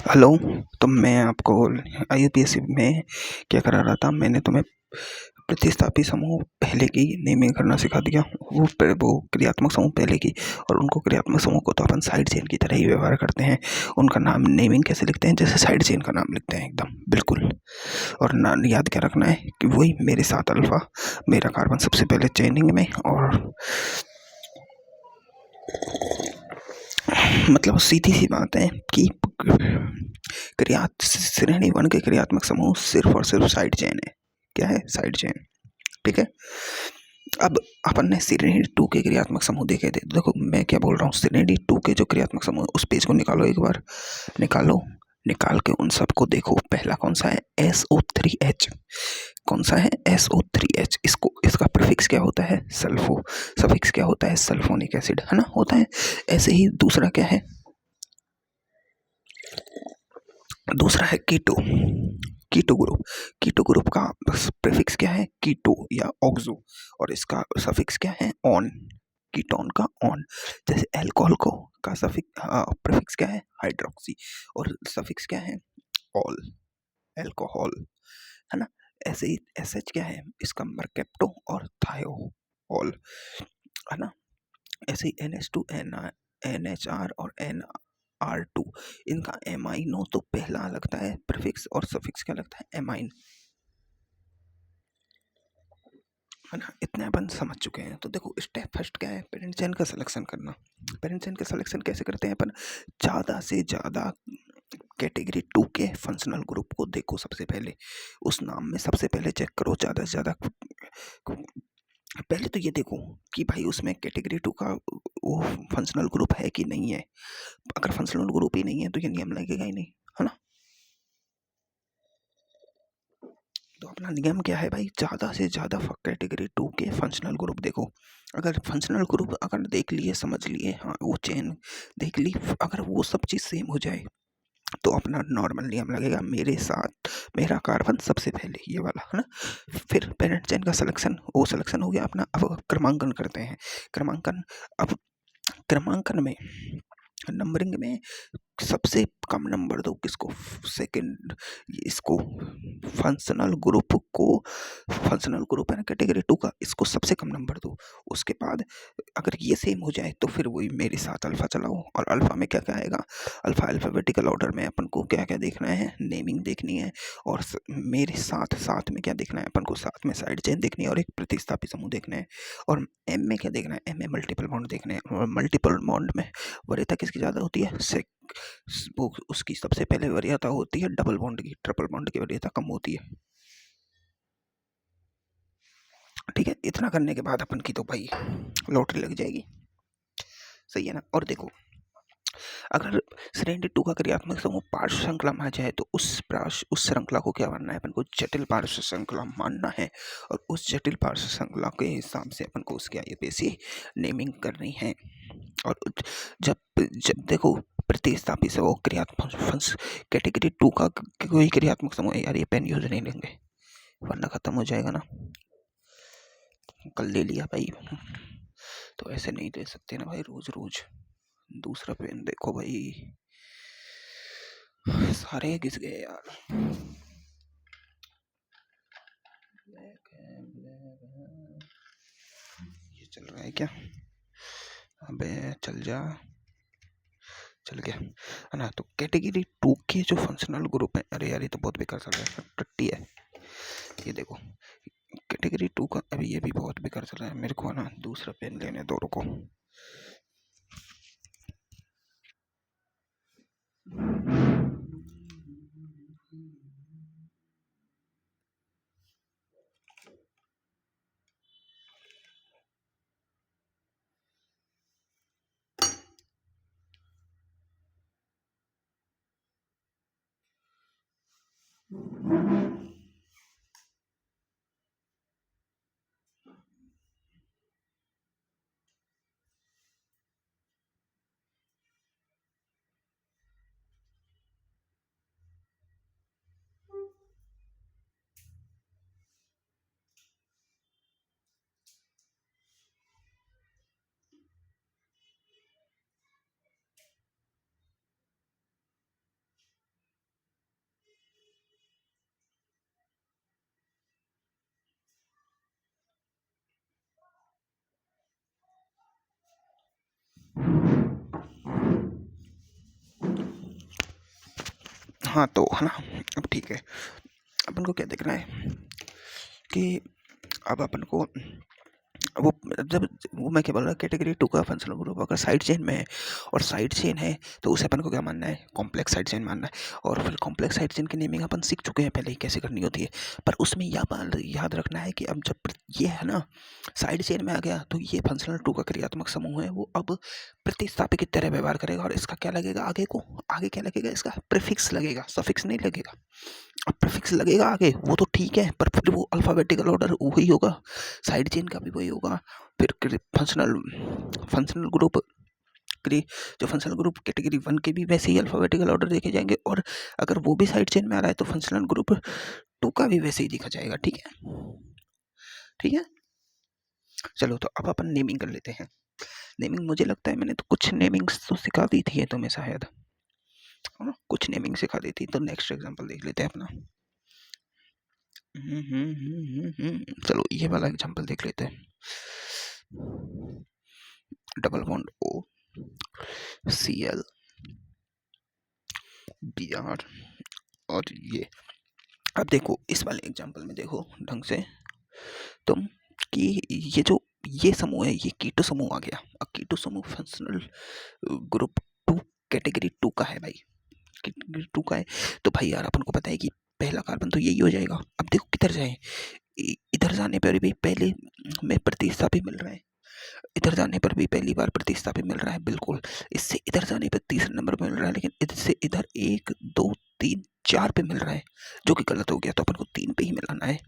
Hello. तो मैं आपको आईयूपीएसी में क्या करा रहा था, मैंने तुम्हें प्रतिस्थापी समूह पहले की नेमिंग करना सिखा दिया। वो क्रियात्मक समूह पहले की, और उनको क्रियात्मक समूह को तो अपन साइड चेन की तरह ही व्यवहार करते हैं। उनका नाम नेमिंग कैसे लिखते हैं, जैसे साइड चेन का नाम लिखते हैं, एकदम बिल्कुल। और ना याद क्या रखना है कि वही मेरे साथ अल्फा, मेरा कार्बन सबसे पहले चेनिंग में, और मतलब सीधी सी बात है कि श्रेणी वन के क्रियात्मक समूह सिर्फ और सिर्फ साइड चेन है। क्या है? Side chain. ठीक है। अब अपन ने श्रेणी टू के क्रियात्मक समूह देखे थे। देखो मैं क्या बोल रहा हूँ, श्रेणी टू के जो क्रियात्मक समूह, उस पेज को निकालो, एक बार निकालो। निकाल के उन सबको देखो। पहला कौन सा है? SO3H। कौन सा है? SO3H। इसको, इसका प्रीफिक्स क्या होता है? सल्फो। सफिक्स क्या होता है? सल्फोनिक एसिड, है ना, होता है। ऐसे ही दूसरा क्या है? दूसरा है keto. Keto group. Keto group का प्रीफिक्स क्या है? कीटो या ऑक्सो। और इसका सफिक्स क्या है? ऑन। कीटोन का ऑन। जैसे अल्कोहल को का सफिक्स प्रीफिक्स क्या है? हाइड्रोक्सी। और सफिक्स क्या है? ऑल। अल्कोहल, है ना। ऐसे ही एसएच क्या है? इसका मर्केप्टो और थायो ऑल, है ना। ऐसे ही NH2 NHR और NR2, इनका एमाइनो तो पहला लगता है प्रीफिक्स, और सफिक्स क्या लगता है? एमाइन, है ना। इतने अपन समझ चुके हैं। तो देखो स्टेप फर्स्ट क्या है? पेरेंट चेन का सिलेक्शन करना। पेरेंट चेन का सिलेक्शन कैसे करते हैं अपन? ज़्यादा से ज़्यादा कैटेगरी टू के फंक्शनल ग्रुप को देखो सबसे पहले। उस नाम में सबसे पहले चेक करो ज़्यादा से ज़्यादा। पहले तो ये देखो कि भाई उसमें कैटेगरी टू का वो फंक्शनल ग्रुप है कि नहीं है। अगर फंक्शनल ग्रुप ही नहीं है तो ये नियम लगेगा ही नहीं, है ना। तो अपना नियम क्या है भाई? ज़्यादा से ज़्यादा कैटेगरी टू के फंक्शनल ग्रुप देखो। अगर फंक्शनल ग्रुप अगर देख लिए, समझ लिए, हाँ वो चेन देख ली, अगर वो सब चीज़ सेम हो जाए तो अपना नॉर्मल नियम लगेगा, मेरे साथ मेरा कार्बन सबसे पहले, ये वाला, है ना। फिर पेरेंट चेन का सिलेक्शन, वो सिलेक्शन हो गया अपना। अब क्रमांकन करते हैं। क्रमांकन। अब क्रमांकन में, नंबरिंग में सबसे कम नंबर दो किसको? सेकंड। इसको फंक्शनल ग्रुप को, फंक्शनल ग्रुप है ना कैटेगरी टू का, इसको सबसे कम नंबर दो। उसके बाद अगर ये सेम हो जाए तो फिर वही मेरे साथ अल्फा चलाओ। और अल्फा में क्या क्या आएगा? अल्फा अल्फाबेटिकल ऑर्डर में अपन को क्या क्या देखना है? नेमिंग देखनी है। और मेरे साथ साथ में क्या देखना है अपन को? साथ में साइड चेन देखनी है और एक प्रतिस्थापी समूह देखना है। और एम में क्या देखना है? एम में मल्टीपल बॉन्ड देखने हैं। और मल्टीपल बॉन्ड में वरीयता किसकी ज़्यादा होती है? वो उसकी सबसे पहले वरीयता होती है डबल बॉन्ड की। ट्रिपल बॉन्ड की वरीयता कम होती है। ठीक है। इतना करने के बाद अपन की तो भाई लॉटरी लग जाएगी। सही है ना। और देखो, अगर श्रेणी टू का क्रियात्मक समूह पार्श्व श्रृंखला में आ जाए तो उस श्रृंखला को क्या मानना है? अपन को जटिल पार्श्व श्रृंखला मानना है। और उस जटिल पार्श्व श्रृंखला के हिसाब से अपन को उसकी आईयूपीएसी नेमिंग करनी है। और जब जब देखो प्रतिस्थापी से वो क्रियात्मक कैटेगरी टू का कोई क्रियात्मक समूह है, यार ये पेन यूज नहीं लेंगे वरना खत्म हो जाएगा ना। कल ले लिया भाई, तो ऐसे नहीं दे सकते ना भाई रोज रोज। दूसरा पेन देखो भाई, सारे घिस गए यार। ब्लैक है, ब्लैक है। ये चल रहा है क्या? अबे चल जा। चल गया, है ना। तो कैटेगरी टू के जो फंक्शनल ग्रुप है, अरे यार ये तो बहुत बेकार चल रहा है, टट्टी है। ये देखो कैटेगरी टू का, अभी ये भी बहुत बेकार चल रहा है। मेरे को ना दूसरा पेन लेने दो, रुको। हाँ तो है ना, अब ठीक है, अपन को क्या देखना है कि अब अपन को वो जब वो मैं क्या बोल रहा हूँ, कैटेगरी टू का फंक्शनल ग्रुप अगर साइड चेन में है और साइड चेन है तो उसे अपन को क्या मानना है, कॉम्प्लेक्स साइड चेन मानना है। और फिर कॉम्प्लेक्स साइड चेन की नेमिंग अपन सीख चुके हैं पहले ही कैसे करनी होती है। पर उसमें याद रखना है कि अब जब ये है ना साइड चेन में आ गया तो ये फंक्शनल टू का क्रियात्मक समूह है, वो अब प्रतिस्थापी की तरह व्यवहार करेगा। और इसका क्या लगेगा आगे को, आगे क्या लगेगा, इसका प्रीफिक्स लगेगा, सफिक्स नहीं लगेगा। अब प्रीफिक्स लगेगा आगे वो तो ठीक है, पर फिर वो अल्फाबेटिकल ऑर्डर वही होगा, साइड चेन का भी वही होगा। फिर फंक्शनल फंक्शनल ग्रुप जो फंक्शनल ग्रुप कैटेगरी वन के भी वैसे ही अल्फाबेटिकल ऑर्डर देखे जाएंगे, और अगर वो भी साइड चेन में आ रहा है तो फंक्शनल ग्रुप टू का भी वैसे ही देखा जाएगा। ठीक है, ठीक है। चलो तो अब अपन नेमिंग कर लेते हैं। नेमिंग मुझे लगता है मैंने तो कुछ नेमिंग्स तो सिखा दी थी तुम्हें शायद, हाँ कुछ नेमिंग सिखा दी थी। तो नेक्स्ट एग्जांपल देख लेते हैं अपना। चलो ये वाला एग्जांपल देख लेते हैं। Double bond O Cl Br और ये। अब देखो इस वाले एग्जांपल में देखो ढंग से तुम कि ये समूह है, ये कीटो समूह आ गया। अब कीटो समूह functional group two category two का है भाई, कैटेगरी टू का है। तो भाई यार अपन को पता है कि पहला कार्बन तो यही हो जाएगा। अब देखो किधर जाए, इधर जाने पर भी पहले में प्रतिस्थापी मिल रहा है, इधर जाने पर भी पहली बार प्रतिस्थापी मिल रहा है बिल्कुल। इससे इधर जाने पर तीसरे नंबर पे मिल रहा है, लेकिन इधर से इधर एक दो तीन चार पे मिल रहा है, जो कि गलत हो गया। तो अपन को तीन पे ही मिलाना है,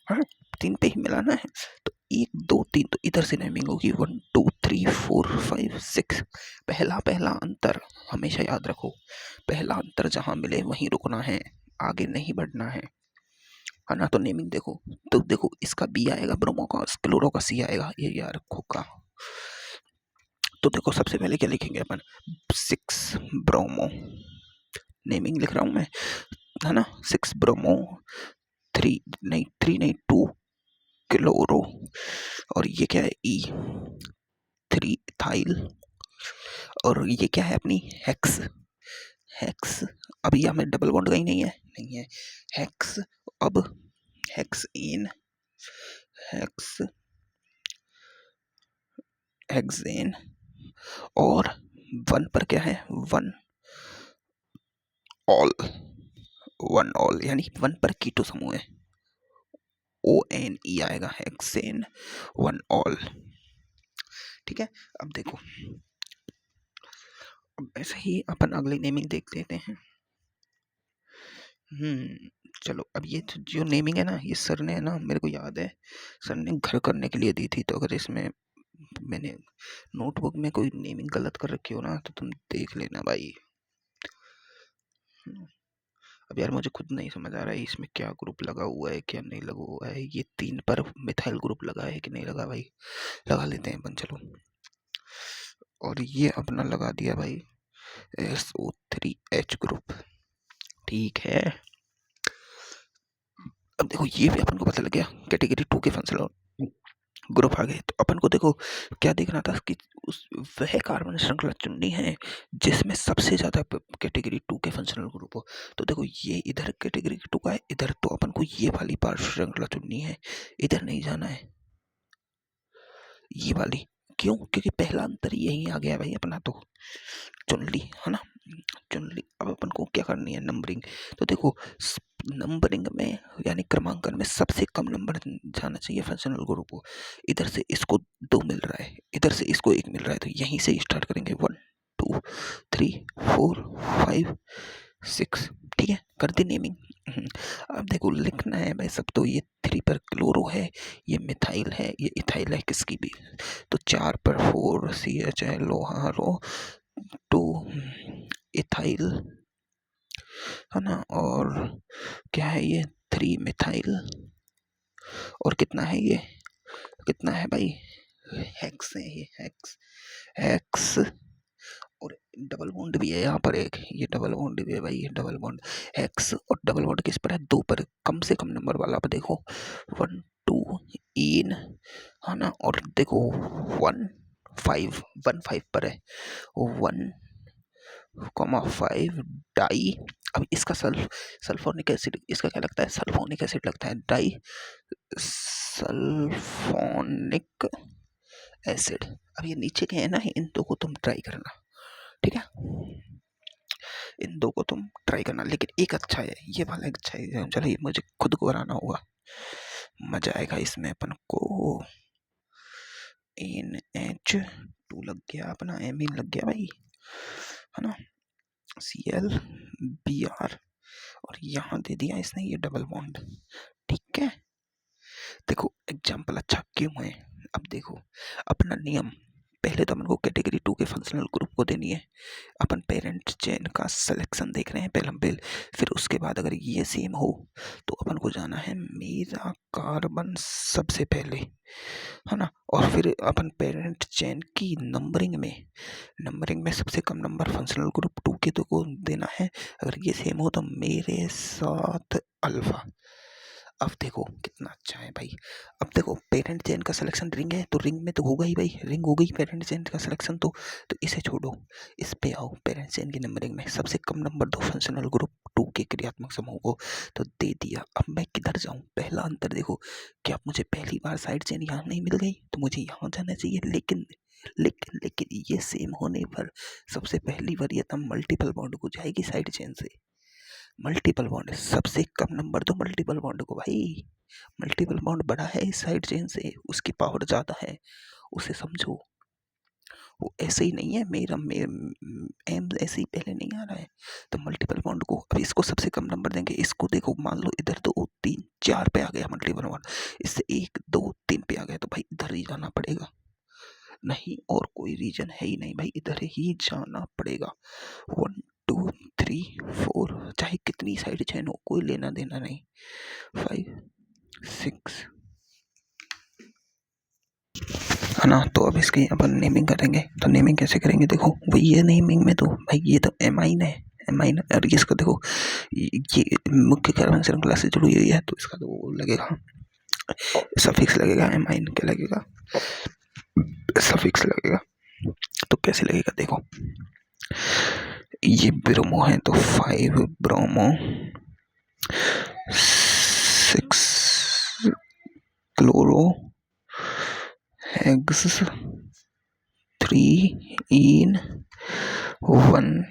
हाँ तीन पे ही मिलाना है। तो एक दो तीन, तो इधर से नेमिंग होगी 1 2 3 4 5 6। पहला पहला अंतर हमेशा याद रखो, पहला अंतर जहां मिले वहीं रुकना है, आगे नहीं बढ़ना है ना। तो नेमिंग देखो, तो देखो इसका बी आएगा ब्रोमो का, क्लोरो का सी आएगा, ये याद रखो का। तो देखो सबसे पहले क्या लिखेंगे अपन, 6 ब्रोमो, नेमिंग लिख रहा हूं मैं, है ना। 6 ब्रोमो, 3 नहीं 2 क्लोरो, और ये क्या है ई, 3 इथाइल, और ये क्या है अपनी हेक्स, हेक्स। अब यहाँ में डबल बॉन्ड कहीं नहीं है, नहीं है, हेक्स। अब हेक्स इन, हेक्स हेक्सेन, और वन पर क्या है, वन ऑल, वन ऑल यानी वन पर कीटो समूह है, ONE आएगा, हेक्सेन वन ऑल। ठीक है, अब देखो अब ऐसे ही अपन अगली नेमिंग देख लेते हैं। चलो अब ये जो नेमिंग है ना, ये सर ने ना, मेरे को याद है सर ने घर करने के लिए दी थी। तो अगर इसमें मैंने नोटबुक में कोई नेमिंग गलत कर रखी हो ना तो तुम देख लेना भाई। अब यार मुझे खुद नहीं समझ आ रहा है इसमें क्या ग्रुप लगा हुआ है क्या नहीं लगा हुआ है। ये 3 पर मिथाइल ग्रुप लगा है कि नहीं लगा भाई, लगा लेते हैं अपन चलो। और ये अपना लगा दिया भाई SO3H ग्रुप, ठीक है। अब देखो ये भी अपन को पता लग गया, कैटेगरी टू के फंक्शनल ग्रुप आ गए। तो अपन को देखो क्या देखना था कि उस वह कार्बन श्रृंखला चुननी है जिसमें सबसे ज्यादा कैटेगरी टू के फंक्शनल ग्रुप हो। तो देखो ये इधर कैटेगरी टू का है, इधर तो अपन को ये वाली पार्श्व श्रृंखला चुननी है, इधर नहीं जाना है, ये वाली। क्यों, क्योंकि पहला अंतर यही आ गया भाई अपना, तो चुन ली है ना, चुन ली। अब अपन को क्या करनी है, नंबरिंग। तो देखो नंबरिंग में यानी क्रमांकन में सबसे कम नंबर जाना चाहिए फंक्शनल ग्रुप को। इधर से इसको 2 मिल रहा है, इधर से इसको 1 मिल रहा है, तो यहीं से स्टार्ट करेंगे 1 2 3 4 5 6। ठीक है, कर दी नेमिंग। अब देखो लिखना है भाई सब, तो ये 3 पर क्लोरो है, ये मिथाइल है, ये इथाइल है किसकी भी। तो 4 पर 4 CHLO, हाँ रो 2 इथाइल, है ना। और क्या है ये 3 मिथाइल, और कितना है ये, कितना है भाई, हेक्स है ये, हेक्स हेक्स। और डबल बॉन्ड भी है यहाँ पर एक, ये डबल बॉन्ड भी है भाई, ये डबल बॉन्ड हेक्स। और डबल बॉन्ड किस पर है, 2 पर, कम से कम नंबर वाला पर देखो 1 2 इन, है ना। और देखो 1 5 पर है, 1,5 डाई। अब इसका सल्फोनिक एसिड, इसका क्या लगता है, सल्फोनिक एसिड लगता है, डाई सल्फोनिक एसिड। अब ये नीचे के है ना, इन दो को तुम ट्राई करना, ठीक है, इन दो को तुम ट्राई करना। लेकिन एक अच्छा है, ये वाला एक अच्छा है, चलो ये मुझे खुद को बनाना होगा, मजा आएगा इसमें अपन को। NH2 लग गया अपना, एमीन लग गया भाई, है ना, ClBr, और यहाँ दे दिया इसने ये डबल बॉन्ड, ठीक है। देखो एग्जाम्पल अच्छा क्यों है, अब देखो अपना नियम, पहले तो अपन को कैटेगरी 2 के फंक्शनल ग्रुप को देनी है, अपन पेरेंट चेन का सिलेक्शन देख रहे हैं पहले, फिर उसके बाद अगर ये सेम हो तो अपन को जाना है मेरा कार्बन सबसे पहले, है ना, और फिर अपन पेरेंट चेन की नंबरिंग में सबसे कम नंबर फंक्शनल ग्रुप 2 के तो को देना है, अगर ये सेम हो तो मेरे साथ अल्फा। अब देखो कितना अच्छा है भाई। अब देखो पेरेंट चेन का सिलेक्शन रिंग है तो रिंग में तो होगा ही भाई, रिंग हो गई पेरेंट चेन का सिलेक्शन, तो इसे छोड़ो, इस पे आओ, पेरेंट चेन की नंबरिंग में सबसे कम नंबर दो फंक्शनल ग्रुप 2 के क्रियात्मक समूह को, तो दे दिया। अब मैं किधर जाऊं, पहला अंतर देखो, क्या मुझे पहली बार साइड चेन यहाँ नहीं मिल गई तो मुझे यहाँ जाना चाहिए, लेकिन ये सेम होने पर सबसे पहली वरीयता मल्टीपल बॉन्ड को जाएगी साइड चेन से, मल्टीपल बॉन्ड सबसे कम नंबर तो मल्टीपल बॉन्ड को भाई, मल्टीपल बॉन्ड बड़ा है इस साइड चेन से, उसकी पावर ज़्यादा है, उसे समझो। वो ऐसे ही नहीं है, मेरा एम ऐसे ही पहले नहीं आ रहा है, तो मल्टीपल बॉन्ड को, अब इसको सबसे कम नंबर देंगे, इसको देखो मान लो इधर 2 3 4 पे आ गया मल्टीपल बॉन्ड, इससे 1 2 3 पे आ गया, तो भाई इधर ही जाना पड़ेगा, नहीं और कोई रीजन है ही नहीं भाई, इधर ही जाना पड़ेगा। 1 2 3 4, चाहे कितनी साइड चेन हो कोई लेना देना नहीं, 5 6, है ना। तो अब इसकी अपन नेमिंग करेंगे, तो नेमिंग कैसे करेंगे, देखो वही ये नेमिंग में तो भाई ये तो एमाइन है, एमाइन, और इसको देखो ये मुख्य कार्बन श्रृंखला से जुड़ी हुई है, तो इसका तो वो लगेगा सफिक्स लगेगा, एमाइन क्या लगेगा, सफिक्स लगेगा। तो कैसे लगेगा देखो, ये ब्रोमो है तो 5 ब्रोमो, 6 क्लोरो हेक्स, 3 इन 1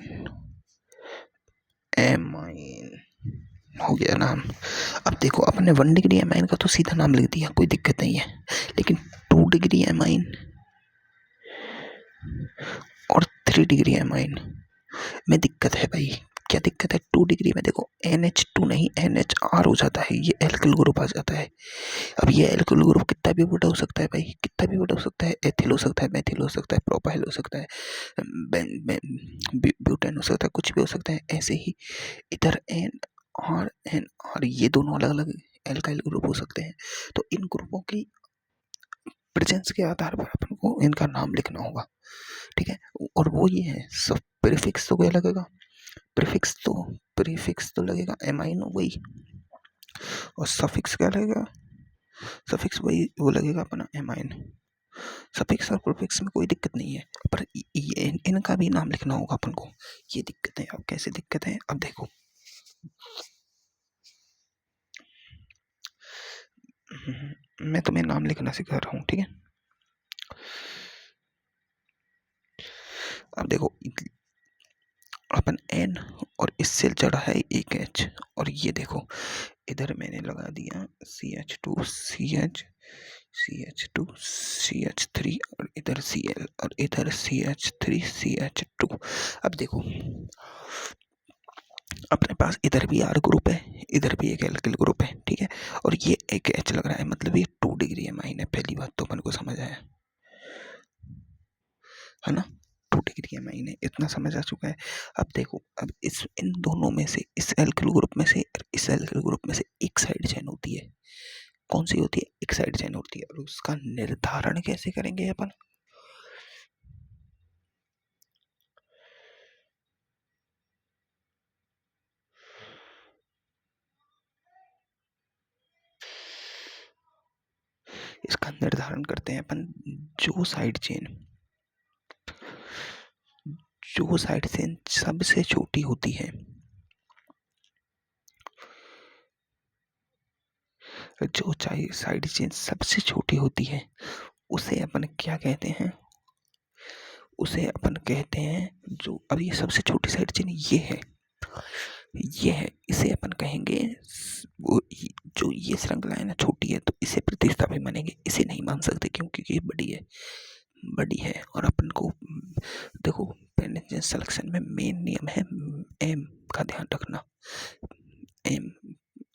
एमाइन, हो गया नाम। अब देखो अपने 1 डिग्री एमाइन का तो सीधा नाम लिख दिया, कोई दिक्कत नहीं है, लेकिन 2 डिग्री एमाइन और 3 डिग्री एमाइन में दिक्कत है भाई। क्या दिक्कत है, 2 डिग्री में देखो NH2 नहीं NHR हो जाता है, ये एल्किल ग्रुप आ जाता है। अब ये एल्किल ग्रुप कितना भी बड़ा हो सकता है भाई, कितना भी बड़ा हो सकता है, एथिल हो सकता है, मेथिल हो सकता है, प्रोपाइल हो सकता है, ब्यूटेन हो सकता है, कुछ भी हो सकता है। ऐसे ही इधर NR ये दोनों अलग अलग एल्काइल ग्रुप हो सकते हैं, तो इन ग्रुपों की प्रेजेंस के आधार पर अपन को इनका नाम लिखना होगा, ठीक है। और वो ये है सब, प्रीफिक्स तो क्या लगेगा, प्रीफिक्स तो लगेगा एमाइन वही, और सफिक्स क्या लगेगा, सफिक्स वही वो लगेगा अपना एमाइन। सफिक्स और प्रीफिक्स में कोई दिक्कत नहीं है, पर ये इनका भी नाम लिखना होगा अपन को, ये दिक्कत है। अब कैसे दिक्कत है, अब देखो मैं तुम्हें नाम लिखना सिखा रहा हूँ, ठीक है। अब देखो अपन N और इससे चढ़ा है एक H, और ये देखो इधर मैंने लगा दिया CH2 CH2 CH3, और इधर Cl, और इधर CH3 CH2। अब देखो अपने पास इधर भी R ग्रुप है, इधर भी एक एल्किल ग्रुप है, ठीक है, और ये एक H लग रहा है, मतलब ये 2 डिग्री एमाइन है, पहली बात तो अपन को समझ आया, है ना, 2 डिग्री एमाइन है, इतना समझ आ चुका है। अब देखो अब इन दोनों में से, इस एल्किल ग्रुप में से, इस एल्किल ग्रुप में से एक साइड चेन होती है, कौन सी होती है, एक साइड चेन होती है, और उसका निर्धारण कैसे करेंगे अपन, इसका निर्धारण करते हैं अपन, जो साइड चेन जो साइड चेन सबसे छोटी होती है, जो साइड चेन सबसे छोटी होती है, उसे अपन क्या कहते हैं? उसे अपन कहते हैं, जो अब ये सबसे छोटी साइड चेन ये है, इसे अपन कहेंगे जो ये श्रृंखला है ना छोटी है, तो इसे प्रतिस्थापी मानेंगे। इसे नहीं मान सकते क्योंकि ये बड़ी है। और अपन को देखो, पेनिटेंशियल सिलेक्शन में मेन नियम है एम का ध्यान रखना।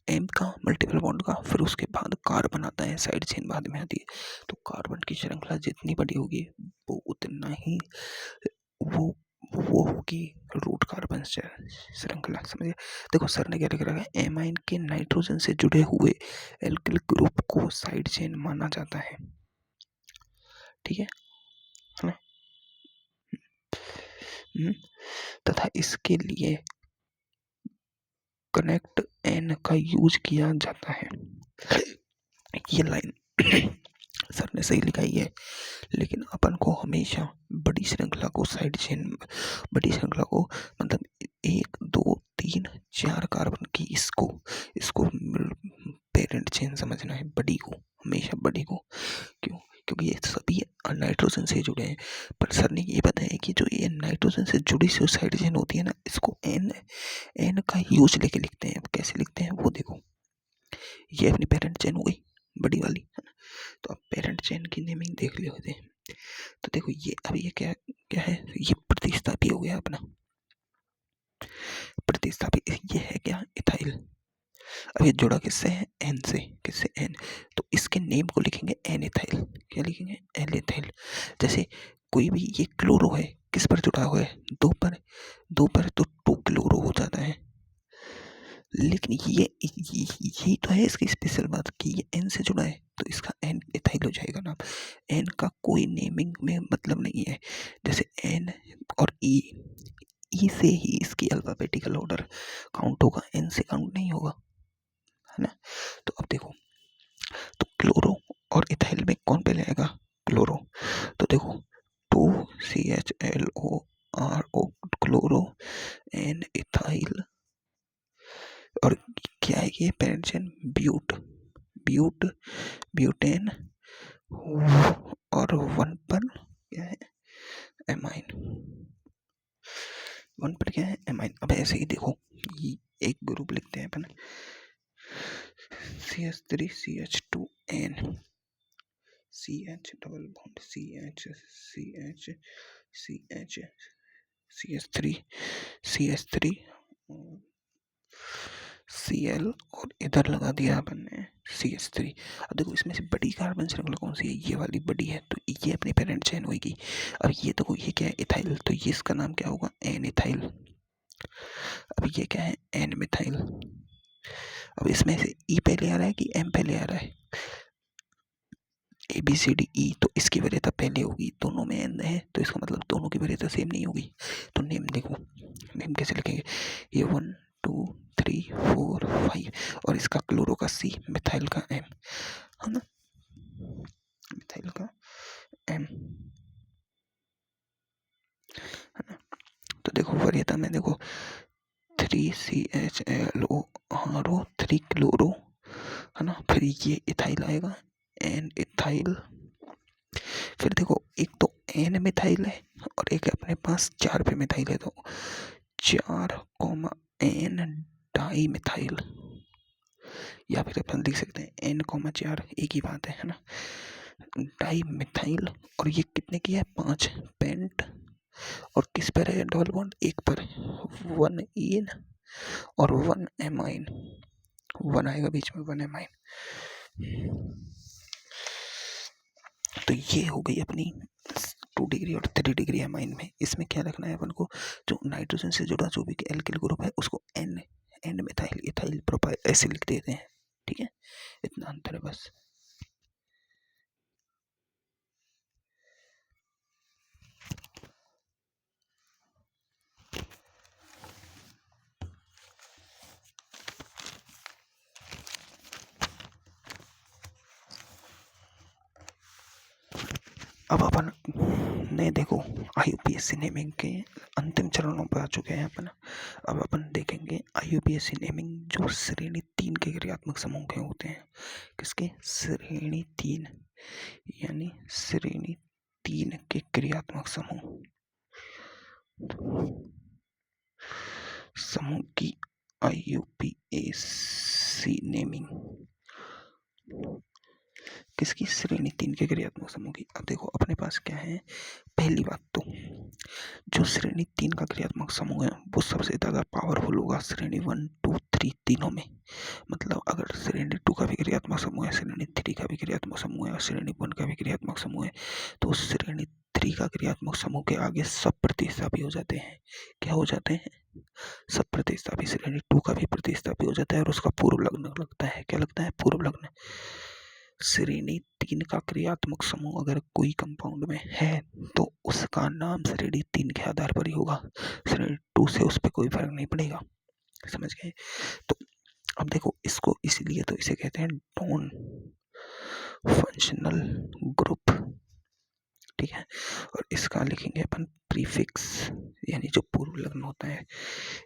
एम का मल्टीपल बॉन्ड का, फिर उसके बाद कार्बन आता है, साइड चेन बाद में आती है। तो कार्बन की श्रृंखला जितनी बड़ी होगी वो उतना ही वो होगी रूट कार्बन श्रृंखला। समझिए, देखो सर ने क्या लिख रखा है, एमाइन के नाइट्रोजन से जुड़े हुए एल्किल ग्रुप को साइड चेन माना जाता है। ठीक है ना? तथा इसके लिए कनेक्ट एन का यूज किया जाता है। ये लाइन सर ने सही लिखाई है, लेकिन अपन को हमेशा बड़ी श्रृंखला को मतलब 1 2 3 4 कार्बन की इसको पेरेंट चेन समझना है, बड़ी को, हमेशा बड़ी को। क्यों? क्योंकि ये सभी नाइट्रोजन से जुड़े हैं। पर सर ने ये बताया कि जो ये नाइट्रोजन से जुड़ी सी साइड चेन होती है ना, इसको एन का यूज लेके लिखते हैं। अब कैसे लिखते हैं वो देखो, ये अपनी पेरेंट चेन हो गई बड़ी वाली, है ना? तो अब पेरेंट चेन की नेमिंग देख ले होते हैं। तो देखो ये अब ये क्या है, ये प्रतिस्थापी हो गया अपना प्रतिस्थापी। ये है क्या, इथाइल। अब ये जुड़ा किससे है, एन से। किससे, एन। तो इसके नेम को लिखेंगे एन इथाइल। क्या लिखेंगे, एन इथाइल। जैसे कोई भी ये क्लोरो है, किस पर जुड़ा हुआ है, 2 पर, तो 2 क्लोरो हो जाता है। लेकिन यही तो है इसकी स्पेशल बात कि ये एन से जुड़ा है, तो इसका एन इथाइल हो जाएगा नाम। एन का कोई नेमिंग में मतलब नहीं है। जैसे एन और ई से ही इसकी अल्फाबेटिकल ऑर्डर काउंट होगा, एन से काउंट नहीं होगा, है ना? तो अब देखो, तो क्लोरो और इथाइल में कौन पहले आएगा, क्लोरो। तो देखो 2CHLORO क्लोरो एन इथाइल। और क्या है ये पेरेंट चेन, ब्यूटेन, और 1 पर क्या है, एमाइन। 1 पर क्या है, एमाइन। अब ऐसे ही देखो, एक ग्रुप लिखते हैं अपन, CH3CH2N, CH double bond CH3 Cl, और इधर लगा दिया अपन ने CH3। अब देखो इसमें से बड़ी कार्बन श्रृंखला कौन सी है, ये वाली बड़ी है, तो ये अपनी पेरेंट चेन होगी। अब ये देखो, ये क्या है, इथाइल, तो ये इसका नाम क्या होगा, एन इथाइल। अब ये क्या है, एन मिथाइल। अब इसमें से ई पहले आ रहा है कि एम पहले आ रहा है, ABCDE, तो इसकी वरीयता पहले होगी। दोनों में एन है, तो इसका मतलब दोनों की वरीयता सेम नहीं होगी। तो नेम देखो, नेम कैसे लिखेंगे, ये 1 2 3 4 5, और इसका क्लोरो का C, मिथाइल का M, है ना, मिथाइल का M, है ना? तो देखो वरीयता में देखो 3CHLORO 3 क्लोरो, है ना? फिर ये इथाइल आएगा, एन इथाइल। फिर देखो, एक तो एन मिथाइल है और एक अपने पास 4 पे मिथाइल है, तो 4 एन डाई मिथाइल, या फिर अपन लिख सकते हैं N,4, एक ही बात है ना, डाई मिथाइल। और ये कितने की है, 5 पेंट। और किस पर है डबल बॉन्ड, 1 पर, 1 इन और 1 एमाइन, 1 आएगा बीच में, 1 एमाइन। तो ये हो गई अपनी 2 डिग्री और 3 डिग्री एमाइन में। इसमें क्या रखना है अपन को, जो नाइट्रोजन से जुड़ा जो भी एल्किल ग्रुप है उसको एन मिथाइल, इथाइल, प्रोपाइल ऐसे लिख देते हैं। ठीक है, इतना अंतर है बस। अब अपन अपने देखो IUPAC नेमिंग के अंतिम चरणों पर आ चुके हैं अपन। अब अपन देखेंगे IUPAC नेमिंग जो श्रेणी 3 के क्रियात्मक समूह के होते हैं। किसके? श्रेणी 3 यानी श्रेणी 3 के क्रियात्मक समूह की IUPAC नेमिंग किसकी? श्रेणी 3 के क्रियात्मक समूह की। अब देखो अपने पास क्या है, पहली बात तो जो श्रेणी 3 का क्रियात्मक समूह है वो सबसे ज्यादा पावरफुल होगा श्रेणी 1, 2, 3 तीनों में। मतलब अगर श्रेणी 2 का भी क्रियात्मक समूह है, श्रेणी 3 का भी क्रियात्मक समूह है और श्रेणी 1 का भी क्रियात्मक समूह है, तो श्रेणी 3 का क्रियात्मक समूह के आगे सब प्रतिस्थापी हो जाते हैं। क्या हो जाते हैं? सब प्रतिस्थापी। श्रेणी 2 का भी प्रतिस्थापी हो जाता है और उसका पूर्व लग्न लगता है। क्या लगता है? पूर्व लग्न। श्रेणी 3 का क्रियात्मक समूह अगर कोई कंपाउंड में है तो उसका नाम श्रेणी 3 के आधार पर ही होगा। श्रेणी 2 से उस पर कोई फर्क नहीं पड़ेगा। समझ गए? तो अब देखो इसको इसलिए तो इसे कहते हैं नॉन फंक्शनल ग्रुप। ठीक है, और इसका लिखेंगे अपन प्रीफिक्स यानी जो पूर्व लग्न होता है।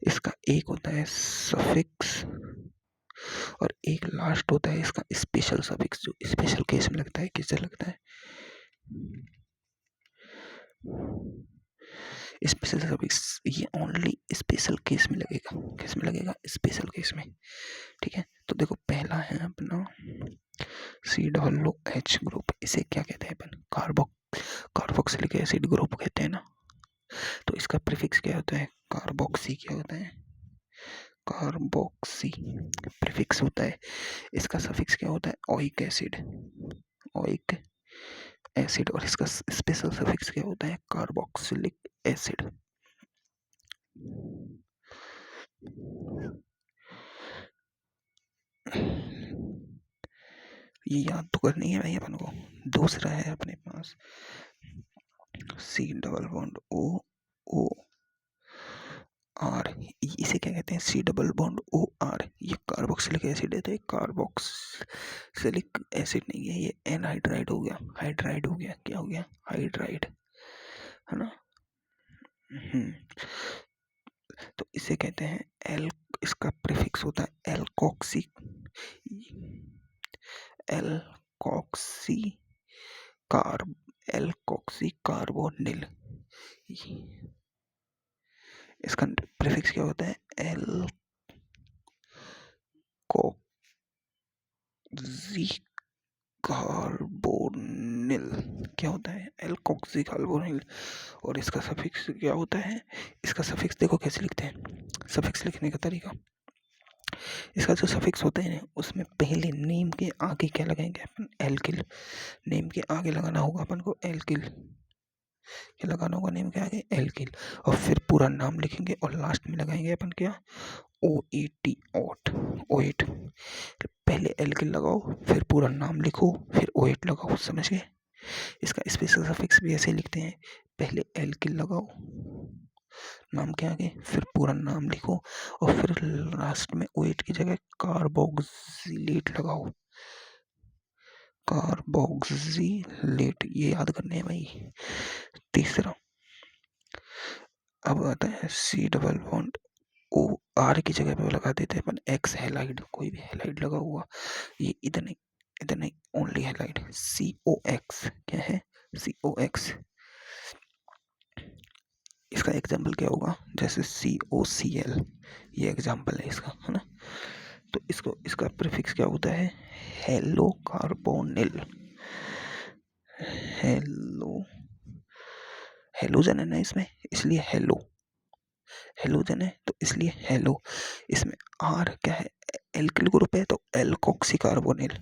इसका एक होता है सफिक्स और एक लास्ट होता है इसका स्पेशल सफिक्स, जो स्पेशल केस में लगता है। किससे लगता है? Special suffix. ये ओनली स्पेशल केस में लगेगा। किस में लगेगा? स्पेशल केस में। ठीक है, तो देखो पहला है अपना COOH ग्रुप। इसे क्या कहते हैं अपन? कार्बोक्सिलिक एसिड ग्रुप कहते हैं ना। तो इसका प्रीफिक्स क्या होता है? कार्बोक्सी। क्या होता है? कार्बोक्सी प्रीफिक्स होता है। इसका सफिक्स क्या होता है? Oic acid. Oic acid. और इसका स्पेशल सफिक्स क्या होता है? Carboxylic acid. ये याद तो करनी है भाई अपन को। दूसरा है अपने पास COOR। इसे क्या कहते हैं? COOR। ये कार्बोक्सिलिक एसिड है, तो ये कार्बोक्सिलिक एसिड नहीं है, ये एनहाइड्राइड हो गया। हाइड्राइड हो गया। क्या हो गया? हाइड्राइड, है ना। तो इसे कहते हैं एल। इसका प्रीफिक्स होता है एल्कोक्सी कार्बोनिल। इसका प्रीफिक्स क्या होता है? Alkoxy carbonyl. क्या होता है? Alkoxy carbonyl. और इसका सफिक्स क्या होता है? इसका सफिक्स देखो कैसे लिखते हैं। सफिक्स लिखने का तरीका, इसका जो सफिक्स होता है ना उसमें पहले नेम के आगे क्या लगाएंगे अपन? एल्किल। नेम के आगे लगाना होगा अपन को एल्किल। क्या लगाना होगा नेम के आगे? एल्किल। और फिर पूरा नाम लिखेंगे और लास्ट में लगाएंगे अपन क्या? OAT। OAT। पहले एल्किल लगाओ, फिर पूरा नाम लिखो, फिर OAT लगाओ। समझ गए? इसका स्पेशल सफिक्स भी ऐसे लिखते हैं, पहले एल्किल लगाओ नाम के आगे, फिर पूरा नाम लिखो और फिर लास्ट में OAT की जगह कार्बोक्सिलेट लगाओ। कार्बोक्सिलेट, ये याद करने हैं भाई। तीसरा अब आता है COOR की जगह पे लगा देते हैं अपन एक्स हैलाइड। कोई भी हैलाइड लगा हुआ, ये इधर नहीं, ओनली हैलाइड। COX। क्या है? COX। इसका एग्जाम्पल क्या होगा? जैसे COCl, ये एग्जाम्पल है इसका, है ना। तो इसका प्रीफिक्स क्या होता है? Hello carbonyl. हेलोजन है ना इसमें, इसलिए हेलोजन है तो इसलिए हेलो। इसमें आर क्या है? एल्किल ग्रुप है तो एल्कोक्सी कार्बोनिल।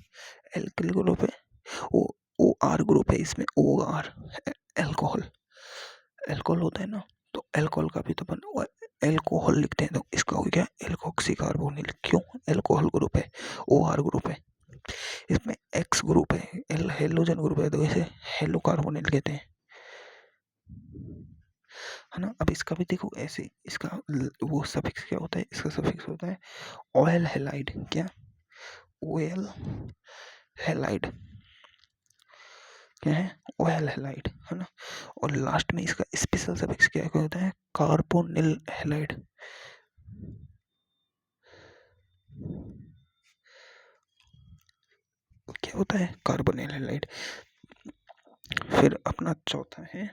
एल्किल ग्रुप है। OR ग्रुप है, इसमें OR एल्कोहल होता है ना। तो एल्कोहल का भी तो अपन एल्कोहल लिखते हैं, तो इसका हो गया एल्कोक्सी कार्बोनिल। क्यों? एल्कोहल ग्रुप है, OR ग्रुप है। इसमें X ग्रुप है, हेलोजन ग्रुप है, तो इसे हेलो कार्बोनिल कहते हैं, है ना। अब इसका भी देखो ऐसे, इसका वो सफिक्स क्या होता है? इसका सफिक्स होता है ऑयल हैलाइड। क्या? Oil halide. क्या है, ऑयल हैलाइड, है ना। और लास्ट में इसका स्पेशल सफिक्स क्या होता है, कार्बोनिल हैलाइड। क्या होता है, कार्बोनिल हैलाइड। फिर अपना चौथा है,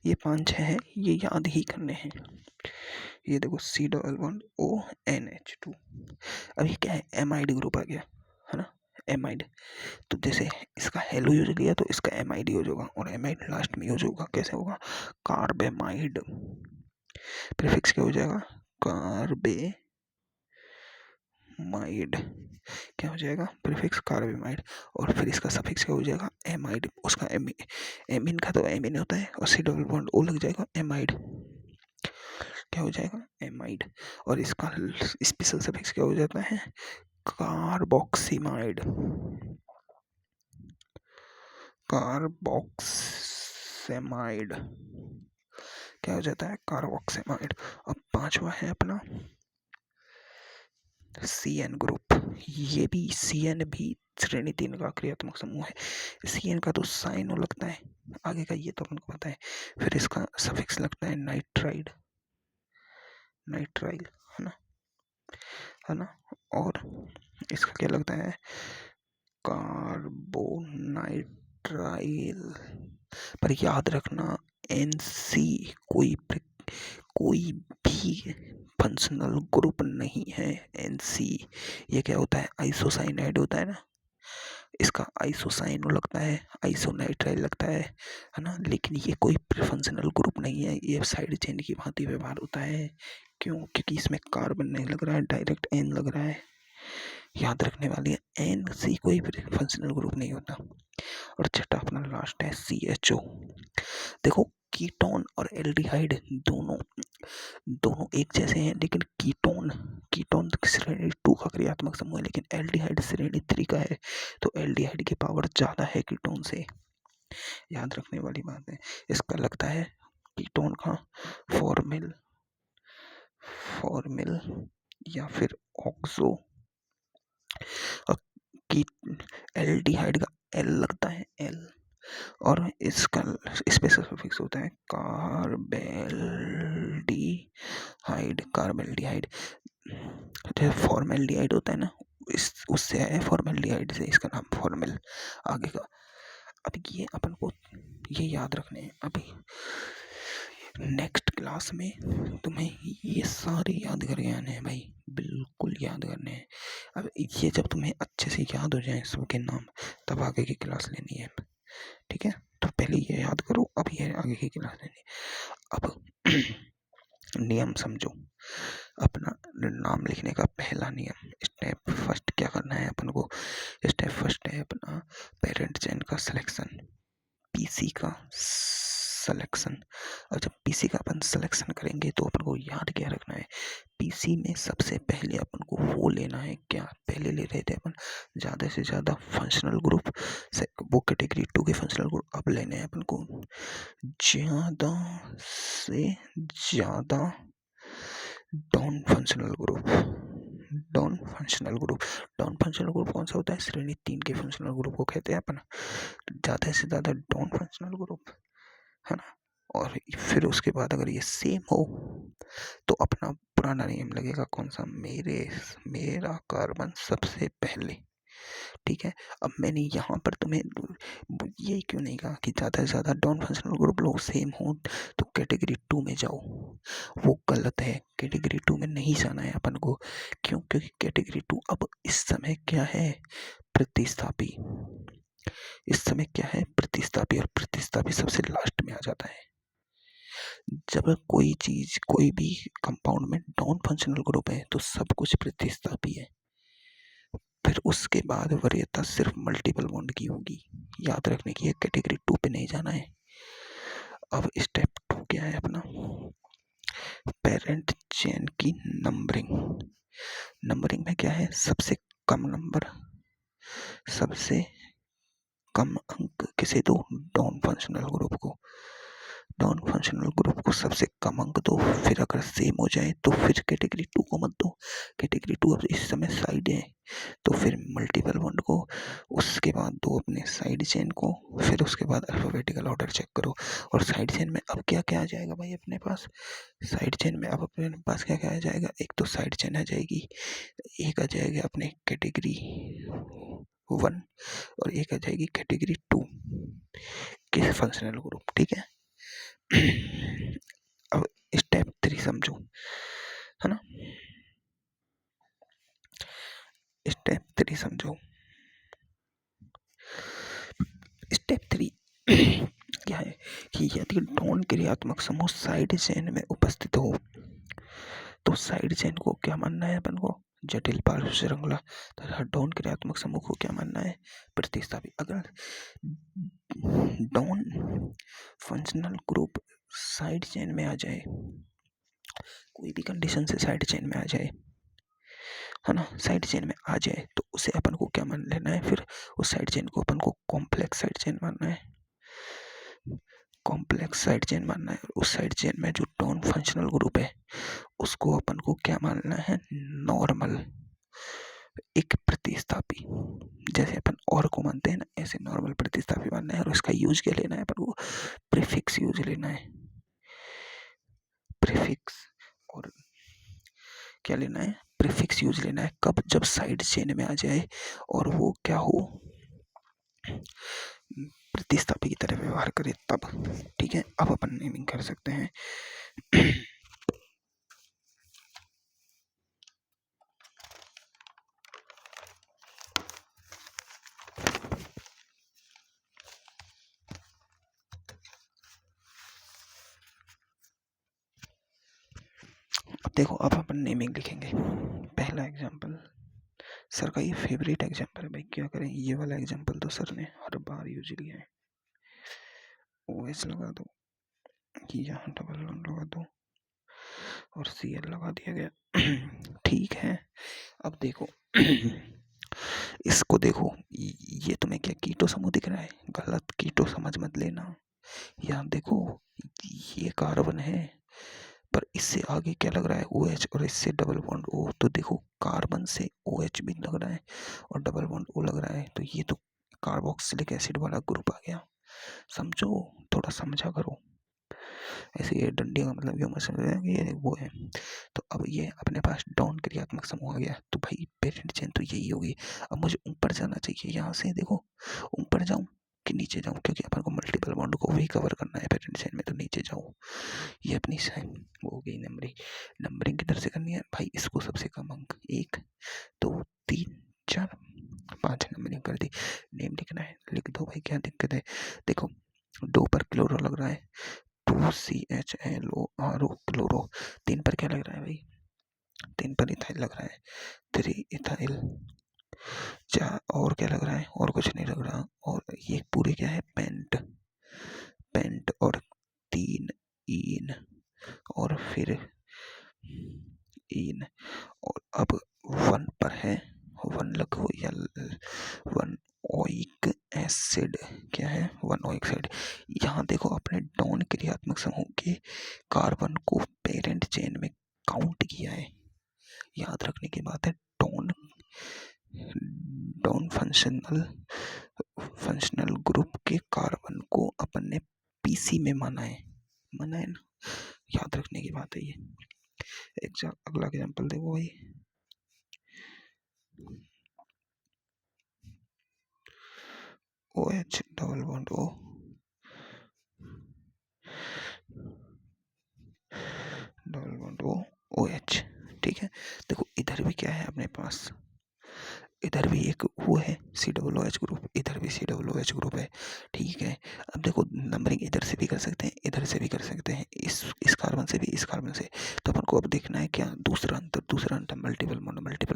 ये 5-6 है, ये याद ही करने हैं। ये देखो C++ONH2। अभी क्या है, एमाइड ग्रुप आ गया, है ना, एमाइड। तो जैसे इसका हेलो यूज लिया तो इसका एमाइड यूज होगा, और एमाइड लास्ट में यूज होगा। कैसे होगा, कार्बेमाइड। प्रीफिक्स क्या हो जाएगा, कार्बेमाइड। क्या हो जाएगा, प्रीफिक्स कार्बेमाइड। और फिर इसका सफिक्स क्या हो जाएगा, एमाइड। उसका एमीन का तो एमीन होता है, और C++O लग जाएगा, एमाइड। क्या हो जाएगा, एमाइड। और इसका स्पेशल सफिक्स क्या हो जाता है, कार्बोक्सिमाइड। कार्बोक्सेमाइड क्या हो जाता है, कार्बोक्सेमाइड। अब 5वां है अपना CN ग्रुप। ये भी CN भी श्रेणी 3 का क्रियात्मक समूह है। CN का तो साइन लगता है, आगे का ये तो अपन को पता है। फिर इसका सफिक्स लगता है नाइट्राइड, नाइट्राइल, है ना, है ना। और इसका क्या लगता है, कार्बोनाइट्राइल। पर याद रखना, NC कोई भी फंक्शनल ग्रुप नहीं है। NC ये क्या होता है, आइसोसाइनाइड होता है ना, इसका आइसोसाइनो लगता है, आइसोनाइट्राइल लगता है ना। लेकिन ये कोई फंक्शनल ग्रुप नहीं है, ये साइड चेन की भांति व्यवहार होता है। क्यों, क्योंकि इसमें कार्बन नहीं लग रहा है, डायरेक्ट N लग रहा है। याद रखने वाली है, NC कोई फंक्शनल ग्रुप नहीं होता। और छठा अपना लास्ट है CHO। देखो, कीटोन और एल्डिहाइड दोनों एक जैसे हैं, लेकिन कीटोन श्रेणी 2 का क्रियात्मक समूह है, लेकिन एल्डिहाइड श्रेणी 3 का है। तो एल्डिहाइड की पावर ज्यादा है कीटोन से, याद रखने वाली बात है। इसका लगता है कीटोन का फॉर्मिल या फिर ऑक्सो। की एल्डिहाइड का L लगता है, L। और इसका स्पेशल सफिक्स होता है कार्बेल्डिहाइड। जैसे फॉर्मेल्डिहाइड होता है ना, इस उससे है, फॉर्मेल्डिहाइड से इसका नाम फॉर्मेल आगे का। अब ये अपन को ये याद रखने हैं। अभी नेक्स्ट क्लास में तुम्हें ये सारे याद करके आने हैं भाई, बिल्कुल याद करने हैं। अब ये जब तुम्हें अच्छे से याद हो जाए सबके नाम, तब आगे की क्लास लेनी है, ठीक है। तो पहले ये याद करो, अब ये आगे की क्लास लेनी है। अब नियम समझो। अपना नाम लिखने का पहला नियम, स्टेप फर्स्ट क्या करना है अपन को, स्टेप फर्स्ट है अपना पेरेंट चेन का सिलेक्शन, PC का सिलेक्शन। और जब PC का अपन सिलेक्शन करेंगे तो अपन को याद क्या रखना है, PC में सबसे पहले अपन को वो लेना है, क्या पहले ले रहे थे अपन, ज़्यादा से ज़्यादा फंक्शनल ग्रुप, वो कैटेगरी 2 के फंक्शनल ग्रुप। अब लेने हैं अपन को ज़्यादा से ज़्यादा डॉन फंक्शनल ग्रुप। डॉन फंक्शनल ग्रुप कौन सा होता है, श्रेणी 3 के फंक्शनल ग्रुप को कहते हैं अपन, ज़्यादा से ज़्यादा डॉन फंक्शनल ग्रुप, है ना। और फिर उसके बाद अगर ये सेम हो तो अपना पुराना नियम लगेगा, कौन सा, मेरा कार्बन सबसे पहले, ठीक है। अब मैंने यहाँ पर तुम्हें ये क्यों नहीं कहा कि ज़्यादा से ज़्यादा डॉन फंक्शनल ग्रुप लोग सेम हो तो कैटेगरी 2 में जाओ, वो गलत है। कैटेगरी 2 में नहीं जाना है अपन को, क्यों, क्योंकि कैटेगरी 2 अब इस समय क्या है, प्रतिस्थापी। इस समय क्या है, प्रतिस्थापी, और प्रतिस्थापी सबसे लास्ट में आ जाता है। जब कोई चीज, कोई भी कंपाउंड में नॉन फंक्शनल ग्रुप है तो सब कुछ प्रतिस्थापी है। फिर उसके बाद वरीयता सिर्फ मल्टीपल बॉन्ड की होगी, याद रखने की है, कैटेगरी 2 पे नहीं जाना है। अब स्टेप 2 क्या है अपना, पेरेंट चेन की नंबरिंग। नंबरिंग में क्या है, सबसे कम नंबर, सबसे कम अंक किसे दो, नॉन फंक्शनल ग्रुप को। नॉन फंक्शनल ग्रुप को सबसे कम अंक दो, फिर अगर सेम हो जाए तो फिर कैटेगरी 2 को मत दो। कैटेगरी 2 अब इस समय साइड है, तो फिर मल्टीपल बॉन्ड को, उसके बाद दो अपने साइड चेन को, फिर उसके बाद अल्फाबेटिकल ऑर्डर चेक करो। और साइड चेन में अब क्या क्या आ जाएगा भाई अपने पास? साइड चेन में अब अपने पास क्या क्या आ जाएगा? एक तो साइड चेन आ जाएगी, एक आ जाएगा अपने कैटेगरी 1, और एक आ जाएगी कैटेगरी 2 के फंक्शनल ग्रुप, ठीक है। अब स्टेप 3 समझो, है ना। स्टेप 3 समझो। स्टेप 3 क्या है कि यदि डॉन क्रियात्मक समूह साइड चेन में उपस्थित हो तो साइड चेन को क्या मानना है अपन को? जटिल पार्श्व श्रृंखला तथा डॉन क्रियात्मक समूह को क्या मानना है? प्रतिस्थापी। अगर डॉन फंक्शनल ग्रुप साइड चेन में आ जाए, कोई भी कंडीशन से साइड चेन में आ जाए, है ना, साइड चेन में आ जाए, तो उसे अपन को क्या मान लेना है? फिर उस साइड चेन को अपन को कॉम्प्लेक्स साइड चेन मानना है। कॉम्प्लेक्स साइड चेन मानना है। उस साइड चेन में जो डॉन फंक्शनल ग्रुप है उसको अपन को क्या मानना है? नॉर्मल, एक प्रतिस्थापी। जैसे अपन और को मानते हैं ना, ऐसे नॉर्मल प्रतिस्थापी मानना है। और उसका यूज क्या लेना है अपन को? प्रीफिक्स यूज लेना है, प्रीफिक्स। और क्या लेना है? प्रीफिक्स यूज लेना है। कब? जब साइड चेन में आ जाए और वो क्या हो? प्रतिस्थापी की तरह व्यवहार करे तब, ठीक है। अब अपन नेमिंग कर सकते हैं। अब देखो, अब अपन नेमिंग लिखेंगे। पहला एग्जांपल, सर का ये फेवरेट एग्जांपल है भाई, क्या करें, ये वाला एग्जांपल तो सर ने हर बार यूज लिया है। OS लगा दो, यहाँ डबल वन लगा दो और CL लगा दिया गया। ठीक है। अब देखो, इसको देखो, ये तुम्हें क्या कीटो समूह दिख रहा है? गलत, कीटो समझ मत लेना। यहाँ देखो, ये कार्बन है, पर इससे आगे क्या लग रहा है? OH, और इससे डबल बॉन्ड O। तो देखो, कार्बन से OH भी लग रहा है और डबल बॉन्ड O लग रहा है, तो ये तो कार्बोक्सिलिक एसिड वाला ग्रुप आ गया। समझो, थोड़ा समझा करो। ऐसे ये डंडे का मतलब क्यों मत समझ रहे हैं कि ये वो है। तो अब ये अपने पास डॉन क्रियात्मक समूह आ गया, तो भाई पेरेंट चेन तो यही होगी। अब मुझे ऊपर जाना चाहिए, यहाँ से देखो, ऊपर जाऊँ कि नीचे जाऊँ? क्योंकि अपन को मल्टीपल बॉन्ड को भी कवर करना है पेरेंट चेन में, तो नीचे जाऊँ। ये अपनी वो हो गई नंबरिंग। नंबरिंग किधर से करनी है भाई? इसको सबसे कम अंक 1 2 3 4 5 नंबरिंग कर दी। नेम लिखना है, लिख दो भाई, क्या दिक्कत है? देखो, 2 पर क्लोरो लग रहा है, 2CHLO क्लोरो। 3 पर क्या लग रहा है भाई? 3 पर इथाइल लग रहा है, 3 इथाइल। और क्या लग रहा है? और कुछ नहीं लग रहा। और ये पूरे क्या है? Pent, pent. और 3 इन, और फिर इन। और अब 1 पर है, 1 लगो या 1 ओइक एसिड। क्या है? 1 ओइक एसिड। यहाँ देखो, अपने डॉन क्रियात्मक समूह के कार्बन को पेरेंट चेन में काउंट किया है। याद रखने की बात है, डॉन डॉन फंक्शनल ग्रुप के कार्बन को अपन ने PC में माना है ना। याद रखने की बात है ये। अगला एग्जांपल देखो भाई, OH double bond O, double bond O OH। ठीक है। देखो, इधर भी क्या है अपने पास? इधर भी एक वो है COOH ग्रुप, इधर भी COOH ग्रुप है। ठीक है। अब देखो, नंबरिंग इधर से भी कर सकते हैं, इधर से भी कर सकते हैं, इस कार्बन से भी, इस कार्बन से। तो अपन को अब देखना है क्या? दूसरा अंतर मल्टीपल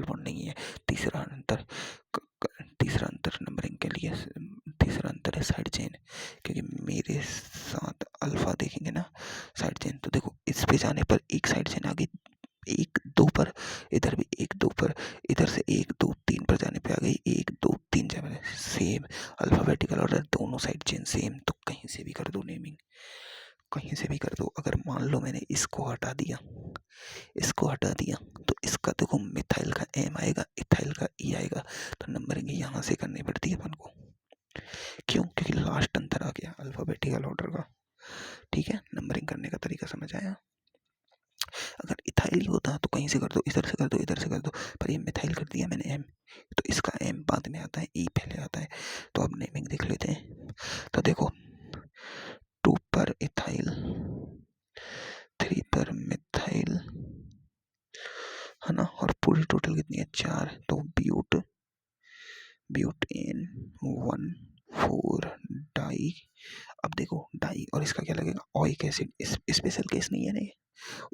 बॉन्ड नहीं है। तीसरा अंतर नंबरिंग के लिए, तीसरा अंतर है साइड चेन। क्योंकि मेरे साथ अल्फा देखेंगे ना, साइड चेन, तो देखो, इस पे जाने पर एक साइड चेन आ गई 1 2 पर, इधर भी 1 2 पर, इधर से 1 2 3 पर जाने पे आ गई 1 2 3 जाने सेम। अल्फाबेटिकल ऑर्डर, दोनों साइड चेन सेम, तो कहीं से भी कर दो नेमिंग। कहीं से भी कर दो। अगर मान लो मैंने इसको हटा दिया, इसको हटा दिया, तो इसका देखो मिथाइल का एम आएगा, इथाइल का ई आएगा, तो नंबरिंग यहाँ से करनी पड़ती है अपन को। क्यों? क्योंकि लास्ट अंतर आ गया अल्फाबेटिकल ऑर्डर का। ठीक है, नंबरिंग करने का तरीका समझ आया। अगर इथाइल ही होता तो कहीं से कर दो, इधर से कर दो, इधर से कर दो, पर ये मिथाइल कर दिया मैंने एम, तो इसका एम बाद में आता है, ई पहले आता है। तो अब नेमिंग देख लेते हैं। तो देखो 2 पर इथाइल, 3 पर मिथाइल, है ना, और पूरी टोटल कितनी है? 4। तो ब्यूटेन 1,4 डाई। अब देखो डाई और इसका क्या लगेगा? Oic acid. स्पेशल केस नहीं है ना,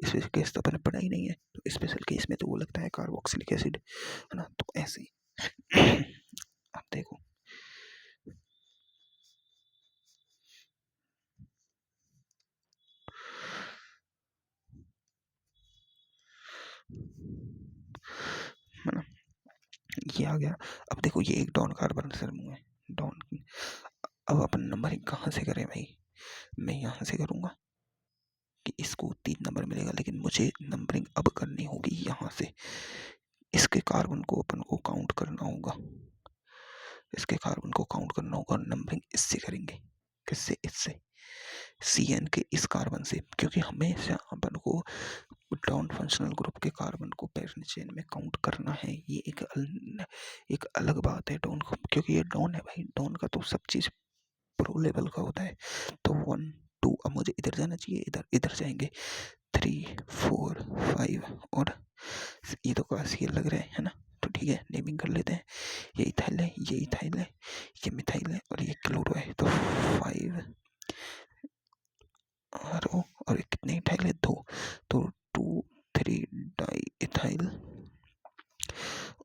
स्पेशल केस तो अपन ने पढ़ा ही नहीं है, तो स्पेशल केस में तो वो लगता है कार्बोक्सिलिक एसिड, है ना। तो ऐसे अब देखो है ना, ये आ गया। अब देखो ये एक डॉन कार्बन समूह है, डॉन। अब अपन नंबरिंग कहाँ से करें भाई? मैं यहाँ से करूँगा कि इसको 3 नंबर मिलेगा, लेकिन मुझे नंबरिंग अब करनी होगी यहाँ से। इसके कार्बन को अपन को काउंट करना होगा, इसके कार्बन को काउंट करना होगा, नंबरिंग इससे करेंगे। किससे? इससे, CN के इस कार्बन से, क्योंकि हमेशा अपन को डाउन फंक्शनल ग्रुप के कार्बन को पैरेंट चेन में काउंट करना है। ये एक अलग बात है डाउन, क्योंकि ये डाउन है भाई, डाउन का तो सब चीज प्रो लेवल का होता है। तो 1 2, अब मुझे इधर जाना चाहिए, इधर जाएंगे 3 4 5, और ये तो काश ये लग रहा है ना। तो ठीक है, नेमिंग कर लेते हैं। ये इथाइल है, ये इथाइल है, ये मिथाइल है, और ये क्लोरो है। तो 5 RO, और कितने इथाइल है? 2। तो 2 3 डाई इथाइल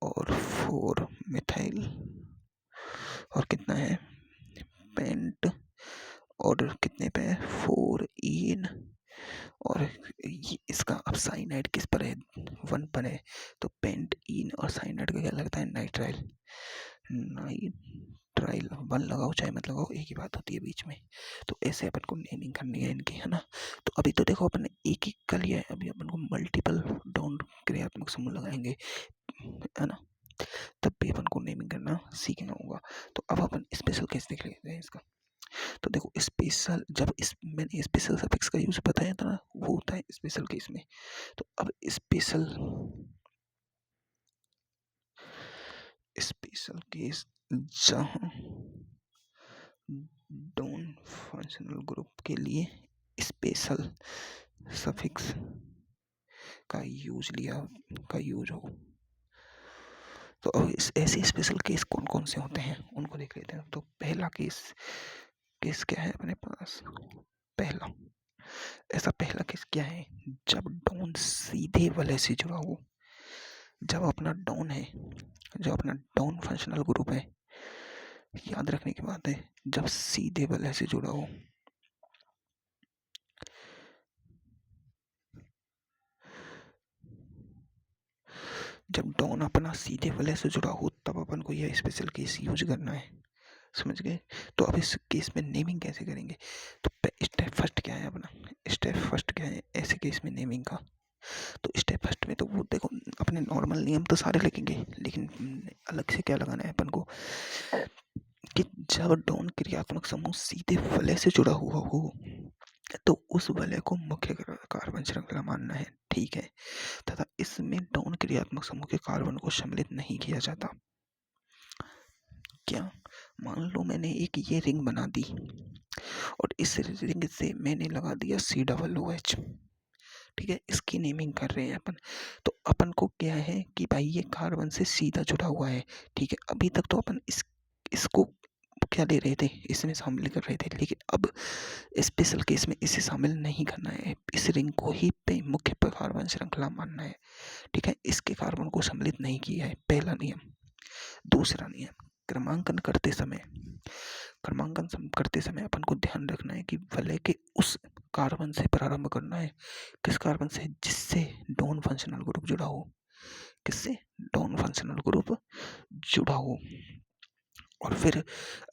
और 4 मिथाइल, और कितना है? पेंट, और कितने पे है? 4 इन, और ये इसका अब साइनाइड किस पर है? 1 पर है। तो पेंट इन और साइनाइड का क्या लगता है? नाइट्राइल। नाइट्राइल 1 लगाओ चाहे मत लगाओ, एक ही बात होती है बीच में। तो ऐसे अपन को नेमिंग करनी है इनकी, है ना। तो अभी तो देखो अपन ने एक एक कर लिया है, अभी अपन को मल्टीपल डाउन क्रियात्मक समूह लगाएंगे, है ना। तब भी अपन को नेमिंग करना सीखना होगा। तो अब अपन स्पेशल केस देख लेते हैं इसका। तो देखो स्पेशल, जब मैंने स्पेशल सफिक्स का यूज बताया था ना, वो होता है स्पेशल केस में। तो अब स्पेशल केस जहां डाउन फंक्शनल ग्रुप के लिए स्पेशल सफिक्स का यूज हो। तो अब ऐसे स्पेशल केस कौन कौन से होते हैं उनको देख लेते हैं। तो पहला केस क्या है अपने पास? पहला केस क्या है? जब डाउन सीधे वलय से जुड़ा हो। जब अपना डाउन है, जो अपना डाउन फंक्शनल ग्रुप है, याद रखने की बात है, जब सीधे वलय से जुड़ा हो, जब डाउन अपना सीधे वलय से जुड़ा हो, तब अपन को यह स्पेशल केस यूज करना है। समझ गए? तो अब इस केस में नेमिंग कैसे करेंगे? तो स्टेप फर्स्ट क्या है अपना? स्टेप फर्स्ट क्या है ऐसे केस में नेमिंग का? तो स्टेप फर्स्ट में तो वो देखो अपने नॉर्मल नियम तो सारे लिखेंगे, लेकिन अलग से क्या लगाना है अपन को कि जब डाउन क्रियात्मक समूह सीधे वलय से जुड़ा हुआ हो, तो उस वलय को मुख्य कार्बन श्रृंखला मानना है। ठीक है, तथा इसमें डाउन क्रियात्मक समूह के कार्बन को सम्मिलित नहीं किया जाता। क्या? मान लो मैंने एक ये रिंग बना दी, और इस रिंग से मैंने लगा दिया COOH। ठीक है, इसकी नेमिंग कर रहे हैं अपन। तो अपन को क्या है कि भाई ये कार्बन से सीधा जुड़ा हुआ है। ठीक है, अभी तक तो अपन इसको क्या ले रहे थे, इसमें शामिल कर रहे थे, लेकिन अब स्पेशल केस में इसे शामिल नहीं करना है। इस रिंग को ही मुख्य कार्बन श्रृंखला मानना है। ठीक है, इसके कार्बन को सम्मिलित नहीं किया है, पहला नियम। दूसरा नियम, क्रमांकन करते समय अपन को ध्यान रखना है कि वलय के उस कार्बन से प्रारंभ करना है। किस कार्बन से? जिससे डाउन फंक्शनल ग्रुप जुड़ा हो। किससे? डाउन फंक्शनल ग्रुप जुड़ा हो। और फिर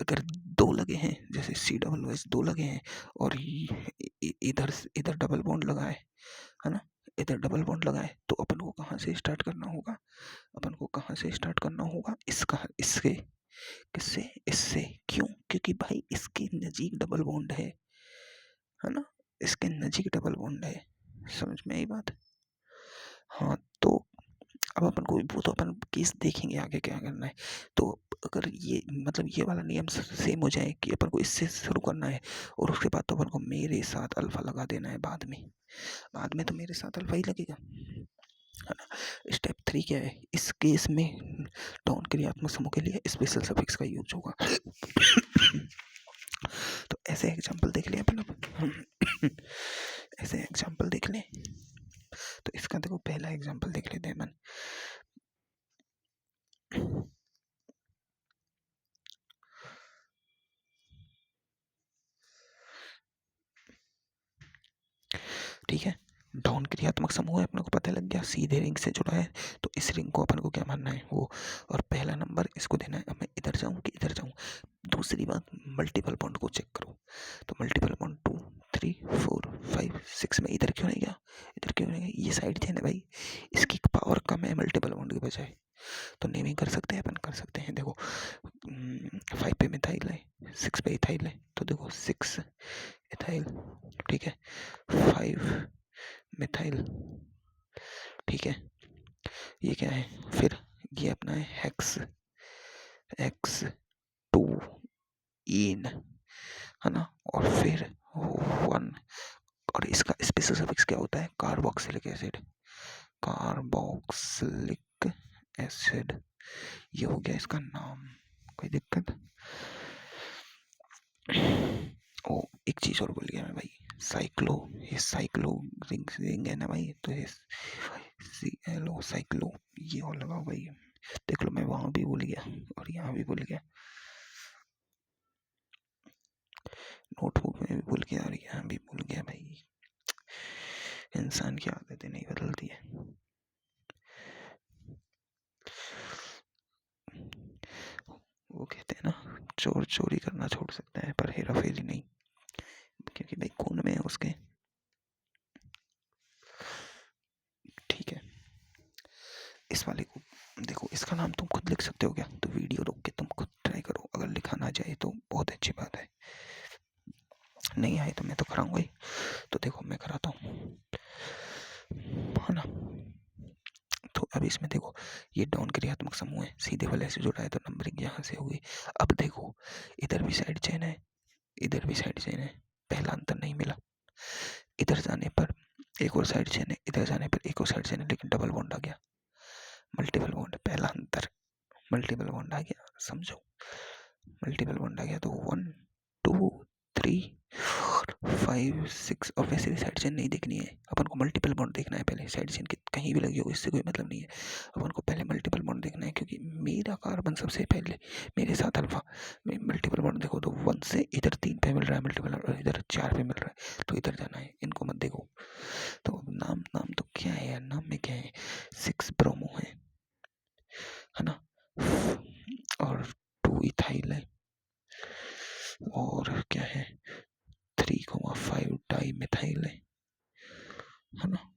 अगर दो लगे हैं, जैसे COO दो लगे हैं और इधर इधर डबल बॉन्ड लगा है ना, इधर डबल बॉन्ड लगा है, तो अपन को कहाँ से स्टार्ट करना होगा? अपन को कहाँ से स्टार्ट करना होगा? इसका इसके किससे? इससे। क्यों? क्योंकि भाई इसके नजीक डबल बॉन्ड है ना, इसके नजीक डबल बॉन्ड है। समझ में आई बात? हाँ, तो अब अपन को वो तो अपन केस देखेंगे आगे क्या करना है। तो अगर ये मतलब ये वाला नियम सेम हो जाए कि अपन को इससे शुरू करना है और उसके बाद तो अपन को मेरे साथ अल्फा लगा देना है बाद में तो मेरे साथ अल्फा ही लगेगा, है ना। स्टेप 3 क्या है इस केस में? डाउन क्रियात्मक समूह के लिए स्पेशल सफिक्स का यूज होगा। तो ऐसे एग्जांपल देख लें अपन अब। ऐसे एग्जांपल देख लें, तो इसका देखो पहला एग्जांपल देख लेते हैं अपन। ठीक है, डाउन क्रियात्मक समूह है, अपने को पता लग गया सीधे रिंग से जुड़ा है, तो इस रिंग को अपन को क्या मानना है वो, और पहला नंबर इसको देना है। अब मैं इधर जाऊं कि इधर जाऊं? दूसरी बात, मल्टीपल बॉन्ड को चेक करो, तो मल्टीपल बॉन्ड 2 3 4 5 6 में इधर क्यों नहीं गया? इधर क्यों नहीं गया? ये साइड चेन है भाई, इसकी पावर कम है मल्टीपल बॉन्ड के बजाय, तो नेमिंग कर सकते हैं अपन, कर सकते हैं। देखो 5 पे मिथाइल है, 6 पे इथाइल है, तो देखो 6 इथाइल, ठीक है, 5 मिथाइल, ठीक है, ये क्या है फिर? ये अपना है हेक्स X2 इन, है ना, और फिर 1, और इसका स्पेशल सफिक्स क्या होता है? कार्बोक्सिलिक एसिड, कार्बोक्सिलिक एसिड, ये हो गया इसका नाम। कोई दिक्कत? ओ एक चीज और भूल गया मैं भाई, साइक्लो, ये साइक्लो रिंग है ना भाई, तो ये CLO साइक्लो, ये और लगाओ भाई। देख लो मैं वहां भी भूल गया और यहाँ भी भूल गया, नोटबुक में भी भूल गया और यहाँ भी भूल गया भाई। इंसान की आदतें नहीं बदलती है। वो कहते हैं ना, चोर चोरी करना छोड़ सकता है पर हेरा फेरी नहीं, क्योंकि भाई खून में है उसके। ठीक है, इस वाले को देखो, इसका नाम तुम खुद लिख सकते हो क्या? तो वीडियो रोक के तुम खुद ट्राई करो, अगर लिखा ना जाए तो बहुत अच्छी बात है, नहीं आए तो मैं तो कराऊंगा ही। तो देखो मैं कराता हूँ, है ना। तो अब इसमें देखो, ये डाउन क्रियात्मक समूह है, सीधे वाले से जुड़ा है, तो नंबरिंग यहाँ से होगी। अब देखो इधर भी साइड चेन है, इधर भी साइड चेन है, पहला अंतर नहीं मिला। इधर जाने पर एक और साइड चेन है, इधर जाने पर एक और साइड चेन है, लेकिन डबल बॉन्ड आ गया, मल्टीपल बॉन्ड, पहला अंतर मल्टीपल बॉन्ड आ गया, समझो, मल्टीपल बॉन्ड आ गया। तो 1 2 3 4 5 6, और वैसे भी साइड चेन नहीं देखनी है अपन को, मल्टीपल बॉन्ड देखना है पहले। साइड चेन कहीं भी लगी हो इससे कोई मतलब नहीं है, अपन को पहले मल्टीपल बॉन्ड देखना है, क्योंकि मेरा कार्बन सबसे पहले मेरे साथ अल्फा में मल्टीपल बॉन्ड। देखो तो 1 से इधर 3 पे मिल रहा है मल्टीपल, और इधर 4 पे मिल रहा है, तो इधर जाना है, इनको मत देखो। तो नाम नाम तो क्या है यार, नाम में क्या है? 6 ब्रोमो है ना, और 2 इथाइल है, और क्या है 3,5 डाई मिथाइल है ना,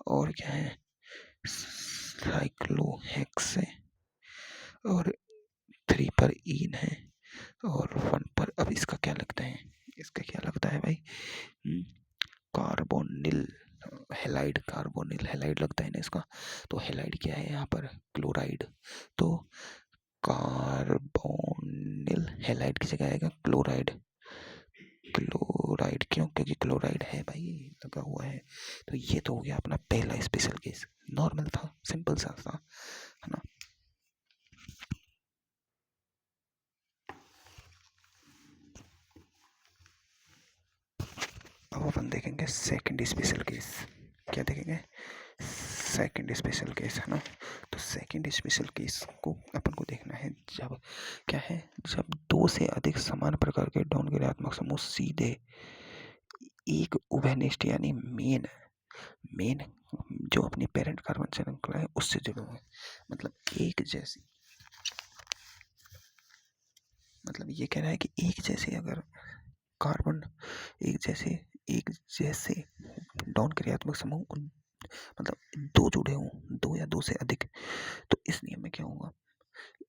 और क्या है साइक्लोहेक्स है, और 3 पर इन है, और 1 पर, अब इसका क्या लगता है? इसका क्या लगता है भाई? कार्बोनिल हेलाइड, कार्बोनिल हेलाइड लगता है ना इसका। तो हेलाइड क्या है यहाँ पर? क्लोराइड, तो कार्बोनिल हेलाइड की जगह आएगा क्लोराइड। क्लोराइड क्यों? क्योंकि क्लोराइड है भाई, लगा हुआ है। तो ये तो हो गया अपना पहला स्पेशल केस, नॉर्मल था, सिंपल सा था, है ना। अब अपन देखेंगे सेकंड स्पेशल केस। क्या देखेंगे? सेकंड स्पेशल केस, है ना। तो सेकंड स्पेशल केस को अपन को देखना है जब क्या है, जब 2 से अधिक समान प्रकार के डाउन क्रियात्मक समूह सीधे एक उभयनिष्ठ यानी मेन जो अपनी पेरेंट कार्बन श्रृंखला है उससे जुड़े हुए, मतलब एक जैसी मतलब ये कह रहा है कि एक जैसे अगर कार्बन एक जैसे डॉन क्रियात्मक समूह मतलब दो जुड़े हों, दो या दो से अधिक, तो इस नियम में क्या होगा,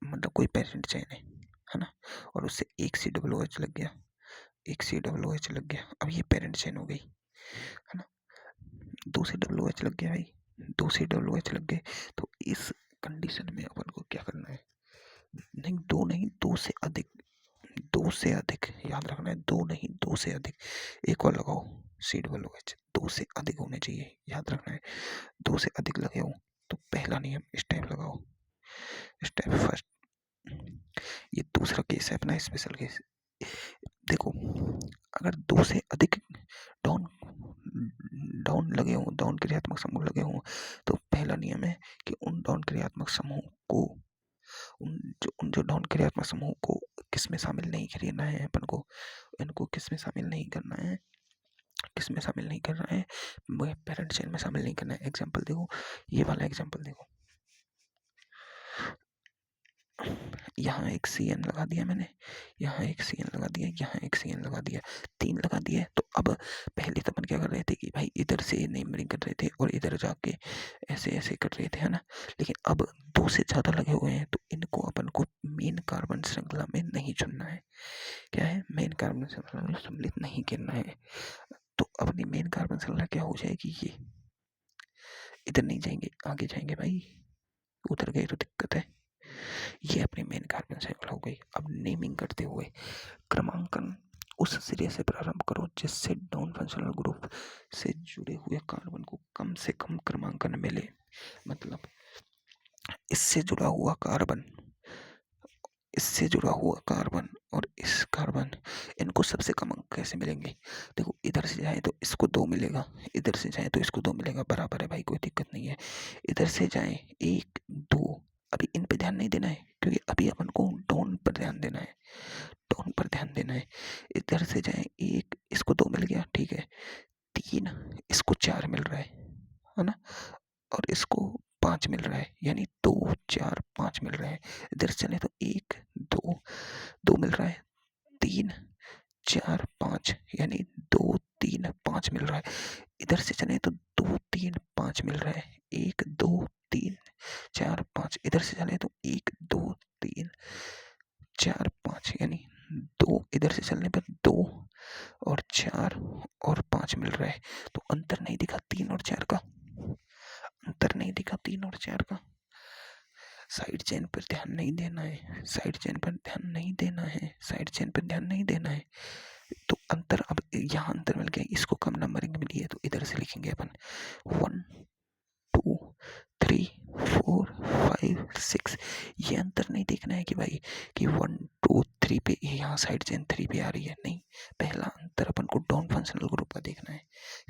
मतलब कोई पेरेंट चेन है ना, और उससे एक COOH लग गया, एक COOH लग गया, अब ये पेरेंट चेन हो गई है ना, दो COOH लग गया भाई, दो COOH लग गए, तो इस कंडीशन में अपन को क्या करना है, नहीं दो नहीं, दो से अधिक याद रखना है, दो नहीं दो से अधिक, एक और लगाओ COOH, दो से अधिक होने चाहिए, याद रखना है, दो से अधिक लगे हो तो पहला नियम स्टेप लगाओ, स्टेप फर्स्ट। ये दूसरा केस है अपना स्पेशल केस। देखो अगर दो से अधिक डॉन डॉन लगे हों, डॉन क्रियात्मक समूह लगे हों, तो पहला नियम है कि उन डॉन क्रियात्मक समूह को उन जो डॉन क्रियात्मक समूह को किस में शामिल नहीं करना है, अपन को इनको किस में शामिल नहीं करना है, किस में शामिल नहीं करना है, पेरेंट चेन में शामिल नहीं करना है। एग्जाम्पल देखो, ये वाला एग्जाम्पल देखो, यहाँ एक CN लगा दिया मैंने, यहाँ एक CN लगा दिया, यहाँ एक CN लगा दिया, 3 लगा दिया। तो अब पहले तो अपन क्या कर रहे थे कि भाई इधर से नेमरिंग कर रहे थे और इधर जाके ऐसे ऐसे कर रहे थे, है ना, लेकिन अब दो से ज़्यादा लगे हुए हैं तो इनको अपन को मेन कार्बन श्रृंखला में नहीं चुनना है। क्या है, मेन कार्बन श्रृंखला में सम्मिलित नहीं करना है। तो अपनी मेन कार्बन श्रृंखला क्या हो जाएगी, ये इधर नहीं जाएंगे, आगे जाएंगे भाई, उधर गए तो दिक्कत है। ये अपनी मेन कार्बन श्रृंखला हो गई। अब नेमिंग करते हुए क्रमांकन उस सिरे से प्रारंभ करो जिससे नॉन फंक्शनल ग्रुप से जुड़े हुए कार्बन को कम से कम क्रमांकन मिले। मतलब इससे जुड़ा हुआ कार्बन, इससे जुड़ा हुआ कार्बन और इस कार्बन, इनको सबसे कम अंक कैसे मिलेंगे। देखो इधर से जाए तो इसको 2 मिलेगा, इधर से जाए तो इसको 2 मिलेगा, बराबर है भाई, कोई दिक्कत नहीं है। इधर से जाए 1 2, अभी इन पे ध्यान नहीं देना है क्योंकि अभी अपन को डॉन पर ध्यान देना है, डॉन पर ध्यान देना है। इधर से जाए 1, इसको 2 मिल गया, ठीक है, 3, इसको 4 मिल रहा है ना, और इसको 5 मिल रहा है, यानी 2 4 5 मिल रहा है। इधर से चले तो 1 2 2 मिल रहा है, 3 4 5, यानी 2 3 5 मिल रहा है। इधर से चले तो 2 3 5 मिल रहा है, 1 2 3 4 5। इधर से चले तो 1 2 3 4 5, यानी 2, इधर से चलने पर 2 और 4 और 5 मिल रहा है। तो अंतर नहीं दिखा 3 और 4 का, अंतर नहीं दिखा 3 और 4 का। साइड चेन पर ध्यान नहीं देना है, साइड चेन पर ध्यान नहीं देना है, साइड चेन पर ध्यान नहीं देना है। तो अंतर, अब यहाँ अंतर मिल गया, इसको कम नंबरिंग मिली है तो इधर से लिखेंगे अपन 1 2 3 4 5 6। ये अंतर नहीं देखना है कि भाई कि 1 2 3 पे यहाँ साइड चेन 3 पे आ रही है, नहीं, पहला अंतर अपन को डॉन फंक्शनल ग्रुप का देखना है,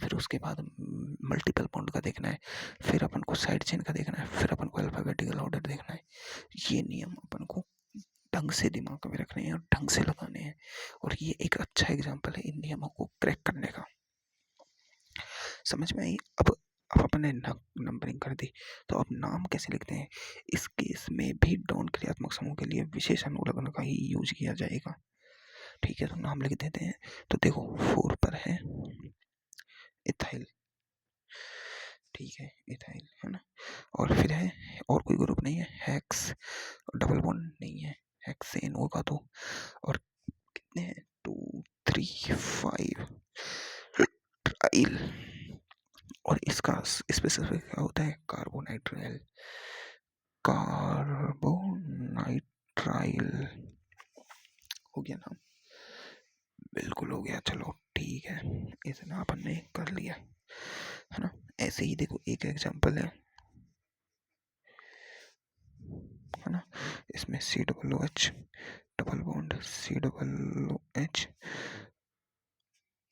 फिर उसके बाद मल्टीपल बॉन्ड का देखना है, फिर अपन को साइड चेन का देखना है, फिर अपन को अल्फाबेटिकल ऑर्डर देखना है। ये नियम अपन को ढंग से दिमाग में रखने हैं और ढंग से लगाने हैं, और ये एक अच्छा एग्जाम्पल है इन नियमों को क्रैक करने का। समझ में आई। अब अपने नंबरिंग कर दी, तो अब नाम कैसे लिखते हैं। इस केस में भी डॉन क्रियात्मक समूह के लिए विशेष अनुलग्न का ही यूज किया जाएगा, ठीक है। तो नाम लिख देते हैं। तो देखो 4 पर है इथाइल, ठीक है, इथाइल है ना, और फिर है और कोई ग्रुप नहीं है, हेक्स, डबल बॉन्ड नहीं है, हेक्सेन होगा तो, और कितने हैं 2 3 5 ट्राइल, और इसका स्पेसिफिक क्या होता है, कार्बोनाइट्राइल, कार्बोनाइट्राइल हो गया ना, बिल्कुल हो गया, चलो ठीक है, इतना अपन ने कर लिया है ना। ऐसे ही देखो एक एग्जांपल है ना, इसमें COOH double bond COOH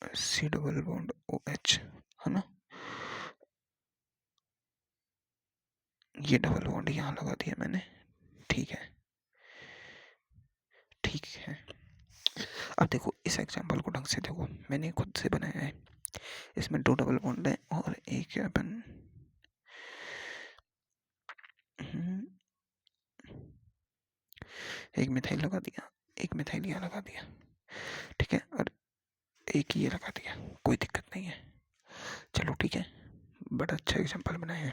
C double bond OH है ना, ये डबल बॉन्ड यहाँ लगा दिया मैंने, ठीक है, ठीक है। अब देखो इस एग्जांपल को ढंग से देखो, मैंने खुद से बनाया है, इसमें 2 डबल बॉन्ड है और एक अपन एक मिथाइल लगा दिया, एक मिथाइल यहाँ लगा दिया, ठीक है, और एक ये लगा दिया, कोई दिक्कत नहीं है। चलो ठीक है, बड़ा अच्छा एग्जाम्पल बनाया है।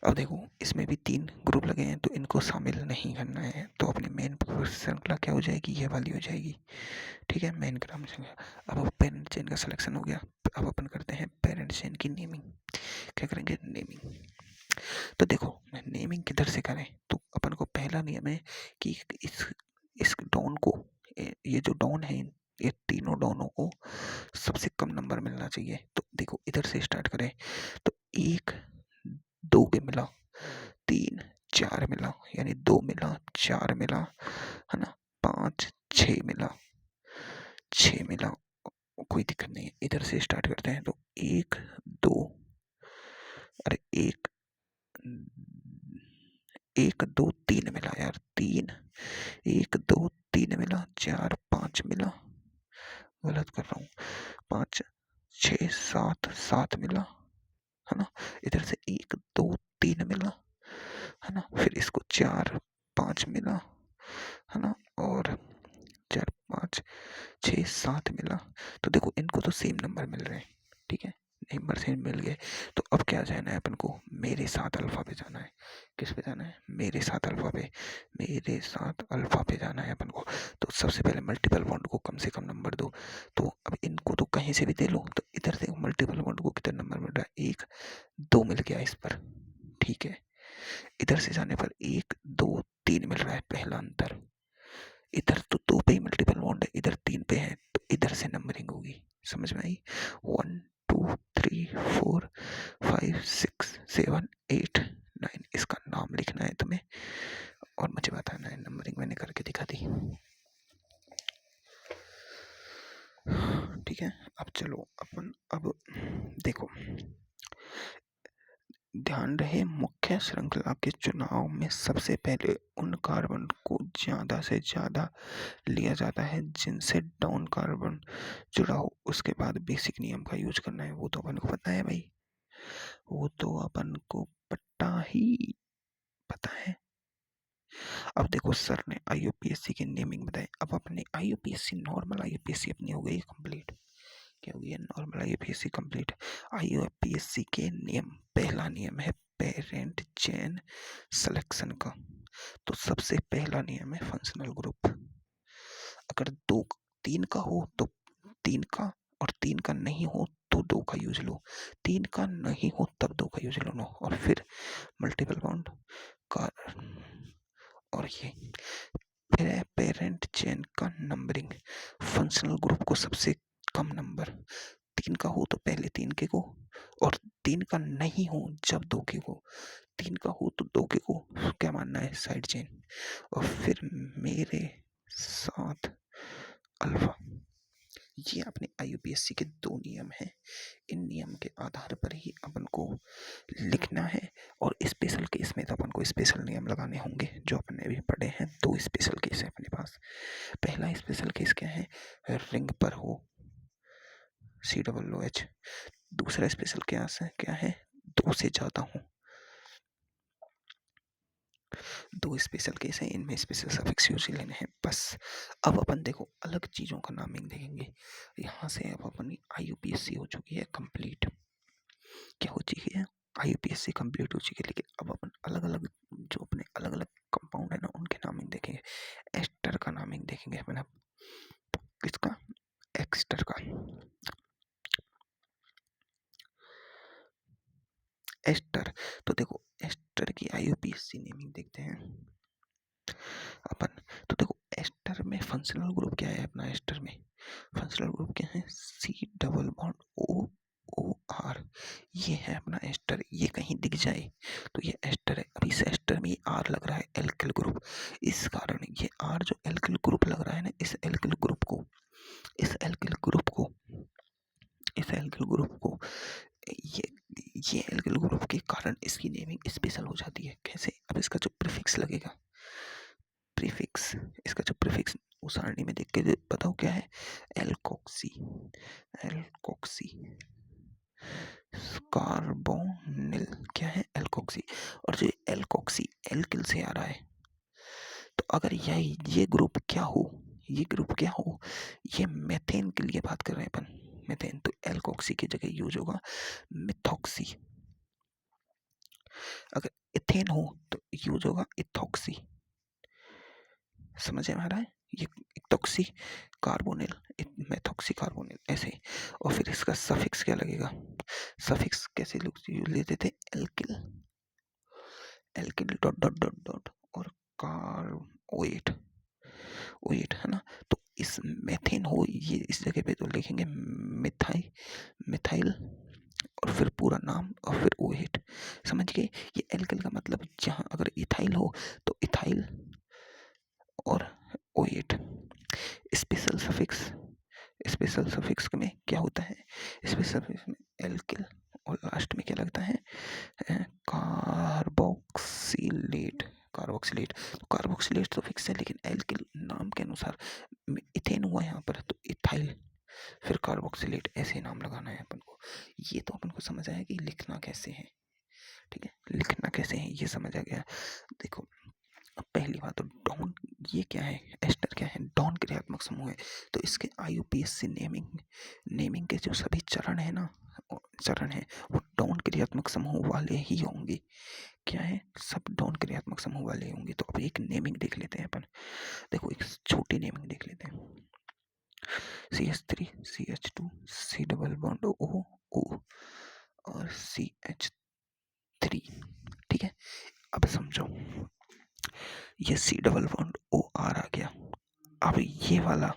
अब देखो इसमें भी 3 ग्रुप लगे हैं, तो इनको शामिल नहीं करना है, तो अपनी मेन श्रृंखला क्या हो जाएगी, ये वाली हो जाएगी, ठीक है, मेन क्रम श्रृंखला। अब पेरेंट चेन का सिलेक्शन हो गया, अब अपन करते हैं पेरेंट चेन की नेमिंग। क्या करेंगे, नेमिंग। तो देखो नेमिंग किधर से करें, तो अपन को पहला नियम है कि इस डॉन को, ये जो डॉन है, ये तीनों डॉनों को सबसे कम नंबर मिलना चाहिए। तो देखो इधर से स्टार्ट करें, तो 1 2 के मिला, 3 4 मिला, यानी 2 मिला, 4 मिला, है ना, 5 6 मिला, 6 मिला, कोई दिक्कत नहीं है। इधर से स्टार्ट करते हैं, तो 1 2, अरे 1 1 2 3 मिला यार, 3 1 2 3 मिला, 4 5 मिला, गलत कर रहा हूँ, 5 6 7 7 मिला, है ना। इधर से 1 2 3 मिला, है ना, फिर इसको 4 5 मिला, है ना, और 4 5 6 7 मिला। तो देखो इनको तो सेम नंबर मिल रहे हैं, ठीक है, नंबर सेम मिल गए। तो अब क्या जाना है अपन को, मेरे साथ अल्फा पे जाना है। किस पे जाना है, मेरे साथ अल्फा पे, मेरे साथ अल्फा पे जाना है अपन को। तो सबसे पहले मल्टीपल बॉन्ड को कम से कम नंबर दो। तो अब इनको तो कहीं से भी दे लो, तो इधर से मल्टीपल बॉन्ड को कितना नंबर मिल रहा है, 1 2 मिल गया इस पर, ठीक है। इधर से जाने पर 1 2 3 मिल रहा है, पहला अंतर। इधर तो 2 पे ही मल्टीपल बॉन्ड है, इधर 3 पे है, तो इधर से नंबरिंग होगी। समझ में आई, 1 2 3 4 5 6 7 8 9, इसका नाम लिखना है तुम्हें और मुझे बताना है। नंबरिंग मैंने करके दिखा दी, ठीक है। अब चलो अपन, अब देखो ध्यान रहे, मुख्य श्रृंखला के चुनाव में सबसे पहले उन कार्बन को ज़्यादा से ज़्यादा लिया जाता है जिनसे डाउन कार्बन जुड़ा हो। उसके बाद बेसिक नियम का यूज करना है, वो तो अपन को पता है भाई, वो तो अपन को पता है। अब देखो सर ने IUPAC की नेमिंग बताई, अब अपने IUPAC नॉर्मल IUPAC अपनी हो गई कंप्लीट। क्या हो गया, नॉर्मल IUPAC कंप्लीट। IUPAC के नियम, पहला नियम है पेरेंट चेन सिलेक्शन का। तो सबसे पहला नियम है फंक्शनल ग्रुप। अगर 2 3 का हो तो 3 का, और 3 का नहीं हो तो 2 का यूज लो, 3 का नहीं हो तब 2 का यूज लो। और फिर मल्टीपल बॉन्ड का, और ये फिर है पेरेंट चेन का नंबरिंग। फंक्शनल ग्रुप को सबसे कम नंबर, 3 का हो तो पहले 3 के को, और 3 का नहीं हो जब 2 के को, 3 का हो तो 2 के को क्या मानना है, साइड चेन। और फिर मेरे साथ अल्फा। ये अपने IUPAC के 2 नियम हैं। इन नियम के आधार पर ही अपन को लिखना है। और स्पेशल केस में तो अपन को स्पेशल नियम लगाने होंगे, जो अपन ने भी पढ़े हैं। 2 स्पेशल केस है अपने पास। पहला स्पेशल केस क्या है, रिंग पर हो COOH। दूसरा स्पेशल केस क्या है, 2 से ज़्यादा हो। 2 स्पेशल केस है, इनमें स्पेशल सफिक्स यूज लेने हैं बस। अब अपन देखो अलग चीज़ों का नामिंग देखेंगे। यहाँ से अब अपनी IUPAC हो चुकी है कंप्लीट। क्या हो चुकी है, IUPAC कंप्लीट हो चुकी है। लेकिन अब अपन अलग अलग, जो अपने अलग अलग कंपाउंड है ना, उनके नामिंग देखेंगे। एस्टर का नामिंग देखेंगे अपन, किसका, एक्स्टर का। एस्टर, तो देखो एस्टर की IUPAC नेमिंग देखते हैं अपन। तो देखो एस्टर में फंक्शनल ग्रुप क्या है अपना, एस्टर में फंक्शनल ग्रुप क्या है, COOR। ये है अपना एस्टर। ये कहीं दिख जाए तो ये एस्टर है। अभी इस एस्टर में R लग रहा है, एल्किल ग्रुप। इस कारण ये R जो एल्किल ग्रुप लग रहा है ना, इस एल्किल ग्रुप को, इस एल्किल ग्रुप को, इस एल्किल ग्रुप को, ये ये एल्किल ग्रुप के कारण इसकी नेमिंग स्पेशल हो जाती है। कैसे, अब इसका जो प्रीफिक्स लगेगा, प्रीफिक्स, इसका जो प्रीफिक्स उस सारणी में देख के बताओ क्या है, एल्कोक्सी। एल्कोक्सी कार्बोनिल, क्या है, एल्कोक्सी। और जो एल्कोक्सी एल्किल से आ रहा है, तो अगर ये ग्रुप क्या हो, ये मेथेन के लिए बात कर रहे हैं अपन, मेथेन, तो एल्कोक्सी की जगह यूज होगा मिथॉक्सी। अगर इथेन हो तो यूज होगा इथॉक्सी। समझ में आ रहा है? ये इथॉक्सी कार्बोनिल, मेथॉक्सी कार्बोनिल ऐसे। और फिर इसका सफिक्स क्या लगेगा? सफिक्स कैसे लोग लेते थे? Alkyl, alkyl dot dot dot dot और कार्बोएट, ओएट है ना। तो इस मेथेन हो, ये इस जगह पे तो लिखेंगे मिथाइल और फिर पूरा नाम और फिर ओएट। समझ गए? ये एल्किल का मतलब जहाँ अगर इथाइल हो तो इथाइल और ओएट। स्पेशल सफिक्स में क्या होता है? स्पेशल सफिक्स में एल्किल और लास्ट में क्या लगता है? कार्बोक्सिलेट। तो कार्बोक्सिलेट तो फिक्स है, लेकिन एल्किल नाम के अनुसार इथेन हुआ यहाँ पर, तो इथाइल फिर कार्बोक्सिलेट, ऐसे नाम लगाना है अपन को। ये तो अपन को समझ आया कि लिखना कैसे है। ठीक है, लिखना कैसे है ये समझ आ गया। देखो, अब पहली बात तो डॉन, ये क्या है? एस्टर क्या है? डॉन क्रियात्मक समूह है। तो इसके IUPAC नेमिंग के जो सभी चरण है ना, चरण है वो डॉन क्रियात्मक समूह वाले ही होंगे। क्या है? सब डॉन क्रियात्मक समूह वाले होंगे। तो अब एक नेमिंग देख लेते हैं अपन। देखो, एक छोटी नेमिंग देख लेते हैं। CH3 CH2 C double bond O और CH3। ठीक है, अब समझो, ये C डबल बॉन्ड OR आ गया। अब ये वाला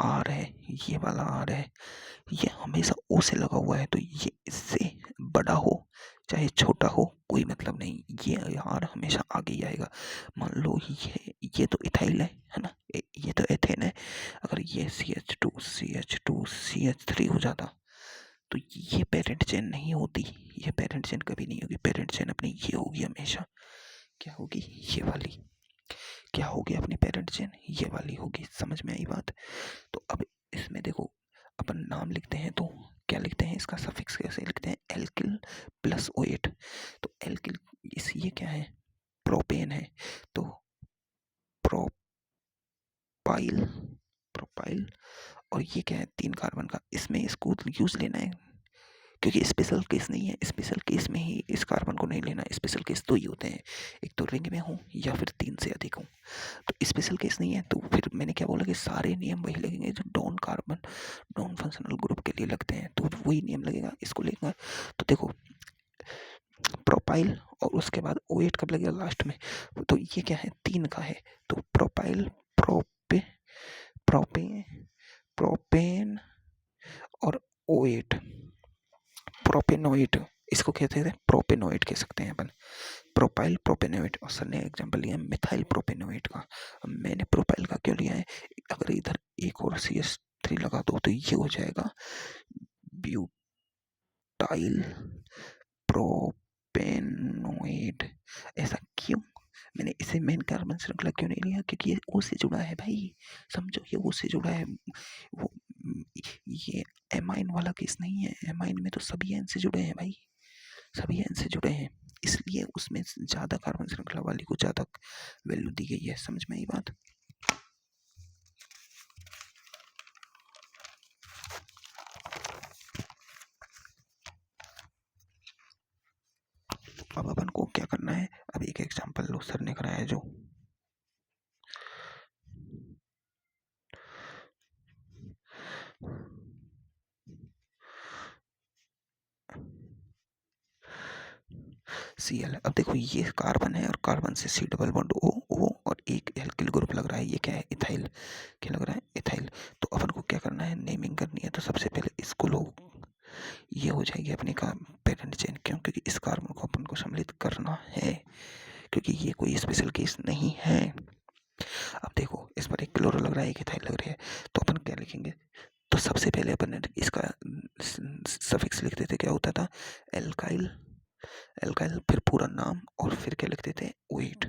R है, ये वाला R है, ये हमेशा O से लगा हुआ है, तो ये इससे बड़ा हो चाहे छोटा हो कोई मतलब नहीं, ये R हमेशा आगे ही आएगा। मान लो ये तो इथाइल है ना, ये तो एथेन है। अगर ये CH2 CH3 हो जाता तो ये पेरेंट चेन नहीं होती, ये पेरेंट चेन कभी नहीं होगी। पेरेंट चेन अपनी ये होगी हमेशा, क्या होगी? ये वाली। क्या होगी अपनी पेरेंट चेन? ये वाली होगी। समझ में आई बात? तो अब इसमें देखो, अपन नाम लिखते हैं तो क्या लिखते हैं? इसका सफिक्स कैसे लिखते हैं? Alkyl plus OH। तो एल्किल, ये क्या है? प्रोपेन है, तो प्रोपाइल, प्रोपाइल। और ये क्या है? 3 कार्बन का। इसमें इसको यूज लेना है क्योंकि स्पेशल केस नहीं है, स्पेशल केस में ही इस कार्बन को नहीं लेना। स्पेशल केस 2 ही होते हैं, एक तो रिंग में हो या फिर 3 से अधिक हो। तो स्पेशल केस नहीं है, तो फिर मैंने क्या बोला कि सारे नियम वही लगेंगे जो डॉन फंक्शनल ग्रुप के लिए लगते हैं, तो वही नियम लगेगा, इसको लेगा। तो देखो, प्रोपाइल और उसके बाद OH कब लगेगा? लास्ट में। तो ये क्या है? 3 का है, तो प्रोपाइल, प्रोपेन प्रोपेन और OH, प्रोपेनोइड, इसको कहते हैं प्रोपेनोइड कह सकते हैं अपन। Propyl propanoid. और सर ने एग्जांपल लिया मिथाइल प्रोपेनोइड का। मैंने प्रोपाइल का क्यों लिया है? अगर इधर एक और CH3 लगा दो तो ये हो जाएगा ब्यूटाइल प्रोपेनोइड। ऐसा क्यों? मैंने इसे मेन कार्बन श्रृंखला क्यों नहीं लिया? क्योंकि ये O से जुड़ा है भाई। समझो, ये O से जुड़ा है। वो ये एमाइन वाला केस नहीं है। एमाइन में तो सभी एन से जुड़े हैं भाई, सभी एन से जुड़े हैं, इसलिए उसमें ज्यादा कार्बन श्रृंखला वाली को ज्यादा वैल्यू दी गई है। समझ में आई बात? अब अपन को क्या करना है? अब एक एग्जांपल लो, सर ने कराया जो। Cl। अब देखो, ये कार्बन है और कार्बन से C डबल बॉन्ड O और एक एल्किल ग्रुप लग रहा है। ये क्या है? इथाइल। क्या लग रहा है? इथाइल। तो अपन को क्या करना है? नेमिंग करनी है। तो सबसे पहले इसको लो, ये हो जाएगी अपने का पेरेंट चेन। क्यों? क्योंकि इस कार्बन को अपन को सम्मिलित करना है, क्योंकि ये कोई स्पेशल केस नहीं है। अब देखो, इस पर एक क्लोरो लग रहा है, एक इथाइल लग रही है, तो अपन क्या लिखेंगे? तो सबसे पहले अपन इसका सफिक्स लिखते थे, क्या होता था? एल्काइल, एल्काइल फिर पूरा नाम और फिर क्या लिखते थे? OH।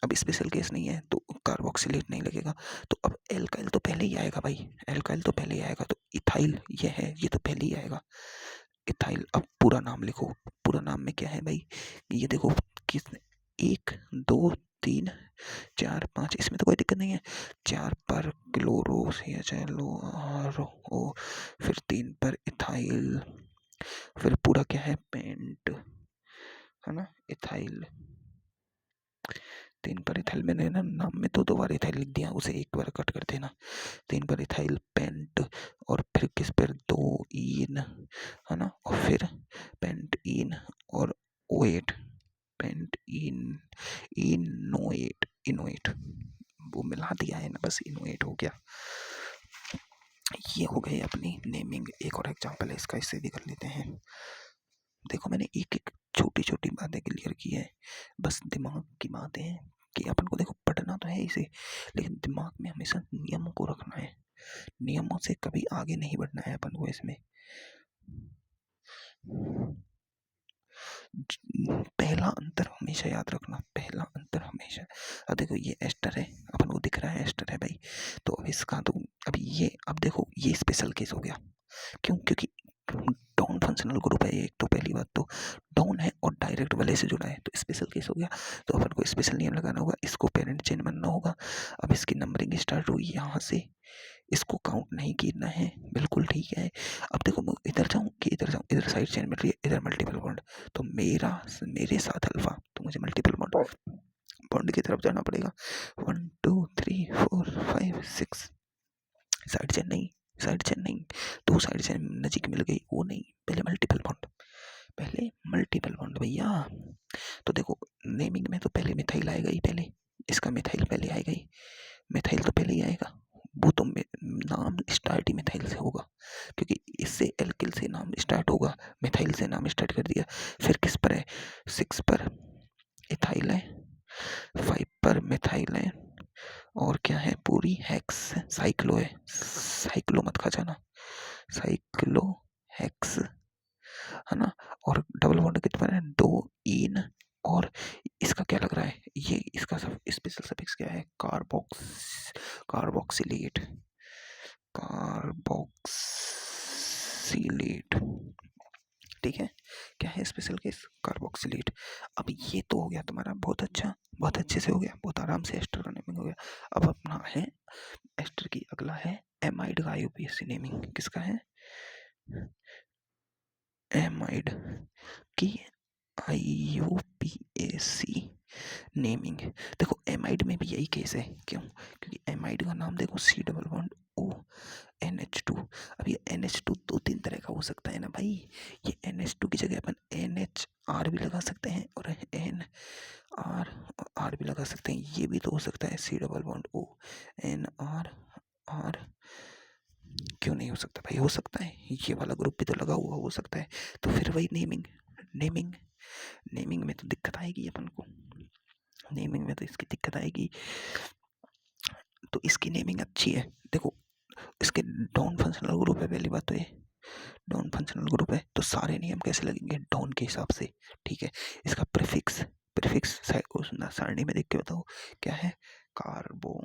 अब स्पेशल केस नहीं है तो कार्बोक्सिलेट नहीं लगेगा। तो अब एल्काइल तो पहले ही आएगा भाई, एल्काइल तो पहले ही आएगा। तो इथाइल ये है, ये तो पहले ही आएगा, इथाइल। अब पूरा नाम लिखो। पूरा नाम में क्या है भाई? ये देखो, किस 1 2 3 4 5 इसमें तो कोई दिक्कत नहीं है। 4 पर क्लोरो CHLO फिर 3 पर इथाइल, फिर पूरा क्या है पेंट, है ना, इथाइल। 3 पर इथाइल, मैंने ना नाम में तो 2 बार इथाइल लिख दिया, उसे एक बार कट कर देना। 3 पर इथाइल पेंट, और फिर किस पर 2 ईन, है ना, और फिर पेंट ईन और O8, पेंट ईन इनोएट इनोएट, वो मिला दिया है ना, बस इनोएट हो गया। ये हो गई अपनी नेमिंग। एक और एग्जांपल है इसका, इससे भी कर लेते हैं। देखो मैंने एक एक छोटी छोटी बातें क्लियर की है, बस दिमाग की बातें हैं कि अपन को देखो पढ़ना तो है इसे, लेकिन दिमाग में हमेशा नियमों को रखना है। नियमों से कभी आगे नहीं बढ़ना है अपन को इसमें। पहला अंतर हमेशा याद रखना, पहला अंतर हमेशा। अब देखो ये एस्टर है, अपन को दिख रहा है एस्टर है भाई, तो अब इसका तो अभी ये, अब देखो ये स्पेशल केस हो गया। क्यों? क्योंकि डाउन फंक्शनल ग्रुप है एक, तो पहली बात तो डाउन है और डायरेक्ट वाले से जुड़ा है, तो स्पेशल केस हो गया। तो अपन को स्पेशल नियम लगाना होगा, इसको पेरेंट चेन बनना होगा। अब इसकी नंबरिंग स्टार्ट हुई यहाँ से, इसको काउंट नहीं गिनना है, बिल्कुल ठीक है। अब देखो मैं इधर जाऊँ कि इधर जाऊँ, इधर साइड चेन मिल रही है, इधर मल्टीपल बॉन्ड, तो मेरे साथ अल्फा, तो मुझे मल्टीपल बॉन्ड बॉन्ड की तरफ जाना पड़ेगा। 1 2 3 4 5 6, साइड चेन नहीं, साइड चेन नहीं, 2 साइड चेन नजीक मिल गई, वो नहीं, पहले मल्टीपल बॉन्ड, पहले मल्टीपल बॉन्ड भैया। तो देखो नेमिंग में तो पहले मिथाइल आएगा ही, पहले इसका मिथाइल पहले आएगा ही, मिथाइल तो पहले ही आएगा, वो तो नाम स्टार्ट ही मिथाइल से होगा, क्योंकि इससे एल्किल से नाम स्टार्ट होगा, मिथाइल से नाम स्टार्ट कर दिया। फिर किस पर है? 6 पर इथाइल है, 5 पर मिथाइल है, और क्या है, पूरी हेक्स साइक्लो है, साइक्लो मत खा जाना, साइक्लो हेक्स, है ना। और डबल बॉन्ड कितने पर है? 2 ईन, और इसका क्या लग रहा है, ये इसका सब स्पेशल सफिक्स क्या है? कार्बोक्सिलेट, कार्बोक्सिलेट, ठीक है। क्या है स्पेशल केस? कार्बोक्सिलेट। अब ये तो हो गया तुम्हारा, बहुत अच्छा, बहुत अच्छे से हो गया, बहुत आराम से एस्टर का नेमिंग हो गया। अब अपना है एस्टर की, अगला है एमाइड का IUPAC नेमिंग। किसका है? एमाइड की IUPAC नेमिंग। देखो एमाइड में भी यही केस है, क्यों? क्योंकि एमाइड का नाम देखो, C+O NH2। अब ये NH2 2-3 तरह का हो सकता है ना भाई, ये NH2 की जगह अपन NHR भी लगा सकते हैं, और NR भी लगा सकते हैं, ये भी तो हो सकता है, COONR। क्यों नहीं हो सकता भाई? हो सकता है, ये वाला ग्रुप भी तो लगा हुआ हो सकता है। तो फिर वही नेमिंग, नेमिंग नेमिंग में तो दिक्कत आएगी अपन को, नेमिंग में तो इसकी दिक्कत आएगी। तो इसकी नेमिंग अच्छी है। देखो इसके डॉन फंक्शनल ग्रुप है, पहली बात तो ये डॉन फंक्शनल ग्रुप है, तो सारे नियम कैसे लगेंगे? डॉन के हिसाब से, ठीक है। इसका प्रीफिक्स, प्रीफिक्स सारणी में देख के बताओ क्या है? कार्बोमोयल,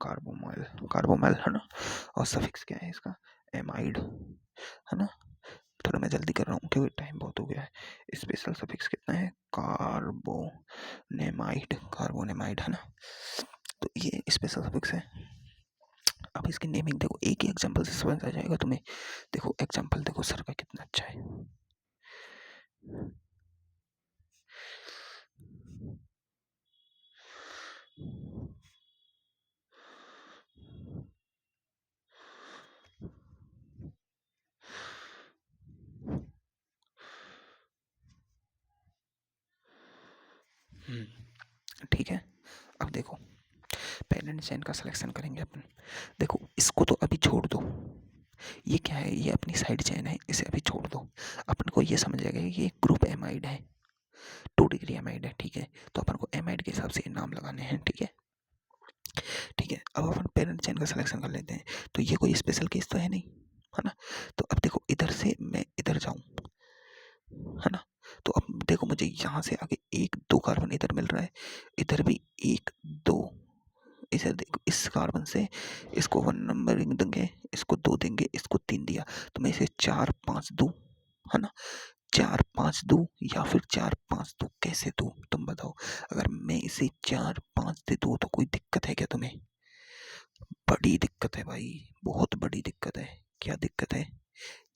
कार्बोमोयल, कार्बोमल, है ना। और सफिक्स क्या है इसका? एमाइड, है ना। थोड़ा मैं जल्दी कर रहा हूँ क्योंकि टाइम बहुत हो गया है। स्पेशल सफिक्स कितना है? कार्बोनेमाइड, कार्बोनेमाइड, है ना। तो ये स्पेशल सफिक्स है। अब इसकी नेमिंग देखो, एक ही एग्जांपल से समझ आ जाएगा तुम्हें। देखो एग्जांपल देखो सर का कितना अच्छा है। ठीक है। अब देखो पेरेंट चेन का सिलेक्शन करेंगे अपन। देखो इसको तो अभी छोड़ दो, ये क्या है? ये अपनी साइड चेन है, इसे अभी छोड़ दो। अपन को ये समझ आएगा कि ये ग्रुप एमाइड है, 2 डिग्री एमाइड है, ठीक है। तो अपन को एमाइड के हिसाब से नाम लगाने हैं, ठीक है, ठीक है। अब अपन पेरेंट चेन का सिलेक्शन कर लेते हैं, तो ये कोई स्पेशल केस तो है नहीं, है ना। तो अब देखो इधर से मैं इधर जाऊं, है ना, तो अब देखो मुझे यहाँ से आगे 1 2 कार्बन इधर मिल रहा है, इधर भी 1 2, इसे देखो इस कार्बन से इसको 1 नंबरिंग देंगे, इसको 2 देंगे, इसको 3 दिया, तो मैं इसे 4 5 दूं, है ना। 4 5 दूं या फिर 4 5 दूं, कैसे दूं तुम बताओ, अगर मैं इसे 4-5 दे दूँ तो कोई दिक्कत है क्या तुम्हें? बड़ी दिक्कत है भाई, बहुत बड़ी दिक्कत है। क्या दिक्कत है?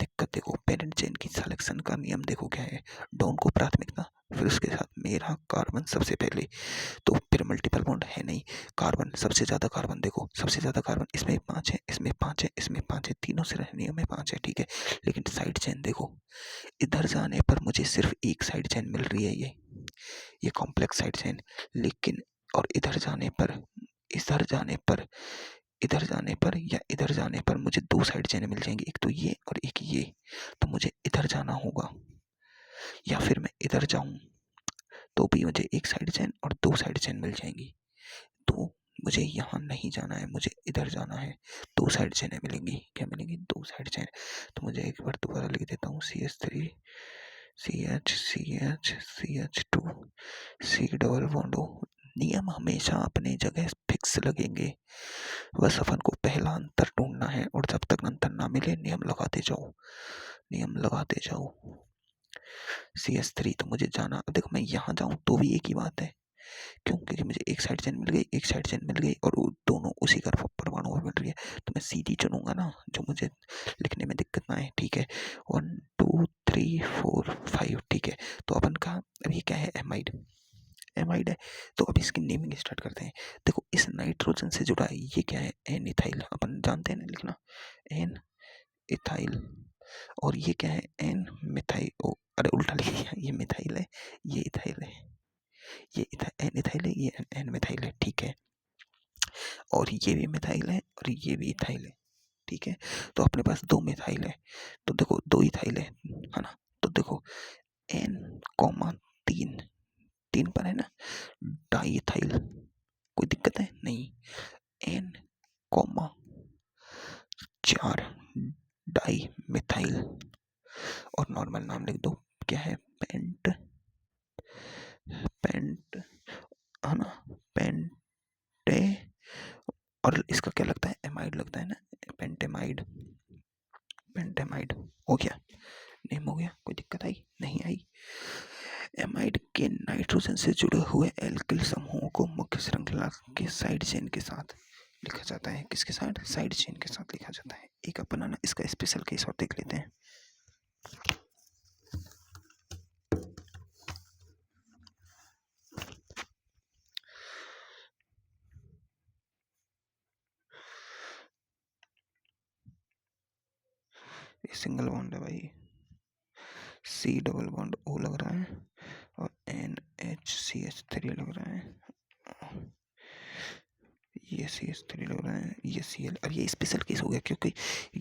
दिक्कत देखो, पेरेंट चेन की सिलेक्शन का नियम देखो क्या है। डॉन को प्राथमिकता, फिर उसके साथ मेरा कार्बन सबसे पहले, तो फिर मल्टीपल बॉन्ड है नहीं। कार्बन सबसे ज़्यादा, कार्बन देखो सबसे ज़्यादा कार्बन, इसमें 5 है, इसमें 5 है, इसमें 5 है, तीनों से रहने में 5 है, ठीक है। लेकिन साइड चेन देखो, इधर जाने पर मुझे सिर्फ एक साइड चेन मिल रही है, ये कॉम्प्लेक्स साइड चेन। लेकिन और इधर जाने पर, इधर जाने पर, इधर जाने पर या इधर जाने पर मुझे 2 साइड चेन मिल जाएंगी, एक तो ये और एक ये। तो मुझे इधर जाना होगा, या फिर मैं इधर जाऊं तो भी मुझे एक साइड चेन और 2 साइड चेन मिल जाएंगी। तो मुझे यहाँ नहीं जाना है, मुझे इधर जाना है। 2 साइड चेनें मिलेंगी, क्या मिलेंगी? 2 साइड चेन। तो मुझे एक बार दोबारा लिख देता हूँ, CH3 CH CH CH2 C double bond O। नियम हमेशा अपने जगह फिक्स लगेंगे, बस अपन को पहला अंतर ढूंढना है, और जब तक अंतर ना मिले नियम लगाते जाओ, नियम लगाते जाओ। CS3 तो मुझे जाना, देखो मैं यहाँ जाऊँ तो भी एक ही बात है। क्यों? क्योंकि मुझे एक साइड चेन मिल गई, एक साइड चेन मिल गई, और वो दोनों उसी का परमाणु मिल रही है। तो मैं सीधी चुनूंगा ना, जो मुझे लिखने में दिक्कत ना आए, ठीक है। 1 2 3 4 5, ठीक है। तो अपन का अब ये क्या है? एमाइड, एमाइड है। तो अब इसकी नेमिंग स्टार्ट करते हैं। देखो इस नाइट्रोजन से जुड़ा है, ये क्या है? एन इथाइल, अपन जानते हैं ना लिखना, एन इथाइल। और ये क्या है? N methyl. ओ अरे उल्टा लिख दिया, ये मिथाइल है, ये इथाइल है, ये एन इथाइल है, ये एन मिथाइल है, ठीक है। और ये भी मिथाइल है और ये भी इथाइल है, ठीक है। तो अपने पास 2 मिथाइल है, तो देखो 2 इथाइल है ना। तो देखो एन कॉमा 3, 3 पर है ना, डाई इथाइल, कोई दिक्कत है नहीं। एन कॉमा 4 डाई मिथाइल, और नॉर्मल नाम लिख दो, क्या है? पेंट, पेंट है ना, पेंटे। और इसका क्या लगता है? एमाइड लगता है ना, पेंटेमाइड, पेंटेमाइड हो गया, नेम हो गया। कोई दिक्कत आई? नहीं आई। एमाइड के नाइट्रोजन से जुड़े हुए एल्किल समूहों को मुख्य श्रृंखला के साइड चेन के साथ लिखा जाता है। किसके साथ? साइड चेन के साथ लिखा जाता है। एक अपन ना इसका स्पेशल केस और देख लेते हैं। ये सिंगल बॉन्ड है भाई, C डबल बॉन्ड O लग रहा है, और NHCH3 लग रहा है, ये CH3 लग रहा है, ये Cl। और ये स्पेशल केस हो गया क्योंकि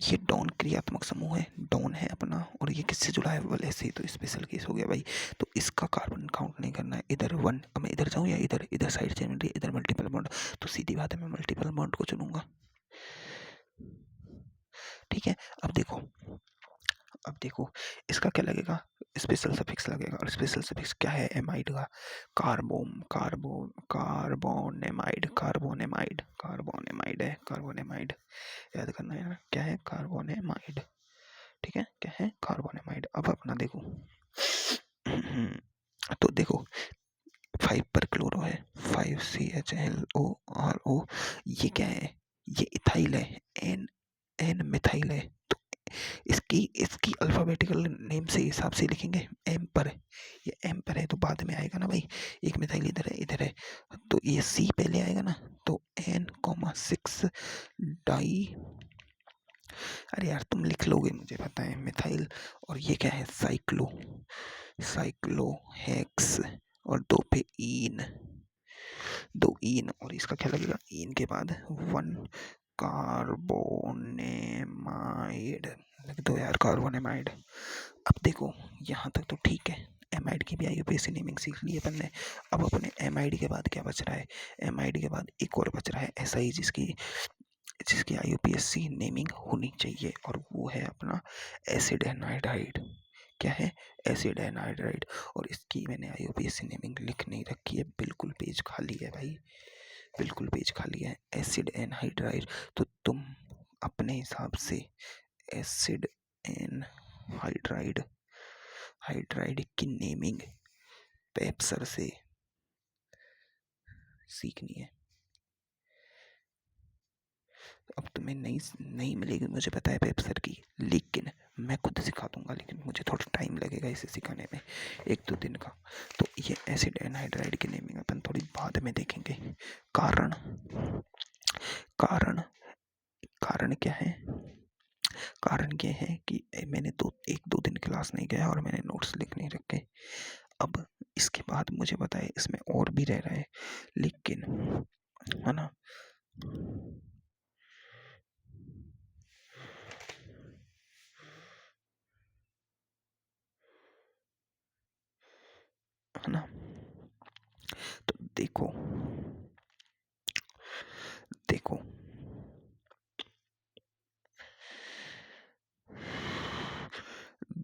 ये डॉन क्रियात्मक समूह है, डॉन है अपना, और ये किससे जुड़ा है? वाले से। तो स्पेशल केस हो गया भाई। तो इसका कार्बन काउंट नहीं करना है। इधर 1, अब मैं इधर जाऊँ या इधर, इधर साइड चेन मिल रही है, इधर मल्टीपल बॉन्ड, तो सीधी बात है मैं मल्टीपल बॉन्ड को चुनूंगा, ठीक है। अब देखो, अब देखो इसका क्या लगेगा? स्पेशल सफिक्स लगेगा, और स्पेशल सफिक्स क्या है? एमाइड का, कार्बोन, कार्बोन, कार्बोनेमाइड, कार्बोनेमाइड, कार्बोनेमाइड है, कार्बोनेमाइड। याद करना है यार, क्या है? कार्बोनेमाइड, ठीक है। क्या है? कार्बोनेमाइड। अब अपना देखो तो देखो 5 पर क्लोरो है, 5CHLORO। ये क्या है? ये इथाइल है, एन, एन मिथाइल है। तो इसकी इसकी अल्फाबेटिकल नेम से हिसाब से लिखेंगे, एम पर है, ये एम पर है तो बाद में आएगा ना भाई। एक मिथाइल इधर है, इधर है, तो ये सी पहले आएगा ना। तो N,6 डाई, अरे यार तुम लिख लोगे मुझे पता है, मिथाइल। और ये क्या है? साइक्लो, साइक्लो हेक्स, और 2 पे ईन, 2 ईन। और इसका क्या लगेगा? ईन के बाद 1 कार्बोनेमाइड लिख दो यार, कार्बोनेमाइड। अब देखो यहाँ तक तो ठीक है, एमाइड की भी IUPAC नेमिंग सीख ली अपन ने। अब अपने एमाइड के बाद क्या बच रहा है? एमाइड के बाद एक और बच रहा है SI, जिसकी जिसकी IUPAC नेमिंग होनी चाहिए, और वो है अपना एसिड एनाइड्राइड। क्या है? Acid anhydride. और इसकी मैंने IUPAC नेमिंग लिख नहीं रखी है, बिल्कुल पेज खाली है भाई, बिल्कुल पेज खाली है। Acid anhydride. तो तुम अपने हिसाब से एसिड एनहाइड्राइड, हाइड्राइड की नेमिंग पेप्सर से सीखनी है। अब तुम्हें नहीं नहीं मिलेगी, मुझे पता है पेप सर की, लेकिन मैं खुद सिखा दूंगा, लेकिन मुझे थोड़ा टाइम लगेगा इसे सिखाने में, 1-2 दिन का। तो ये एसिड एनहाइड्राइड की नेमिंग अपन थोड़ी बाद में देखेंगे। कारण कारण कारण क्या है? कारण ये है कि मैंने 1-2 दिन क्लास नहीं गया और मैंने नोट्स लिख नहीं रखे। अब इसके बाद मुझे पता है इसमें और भी रह रहा है, लेकिन है ना, है ना। तो देखो देखो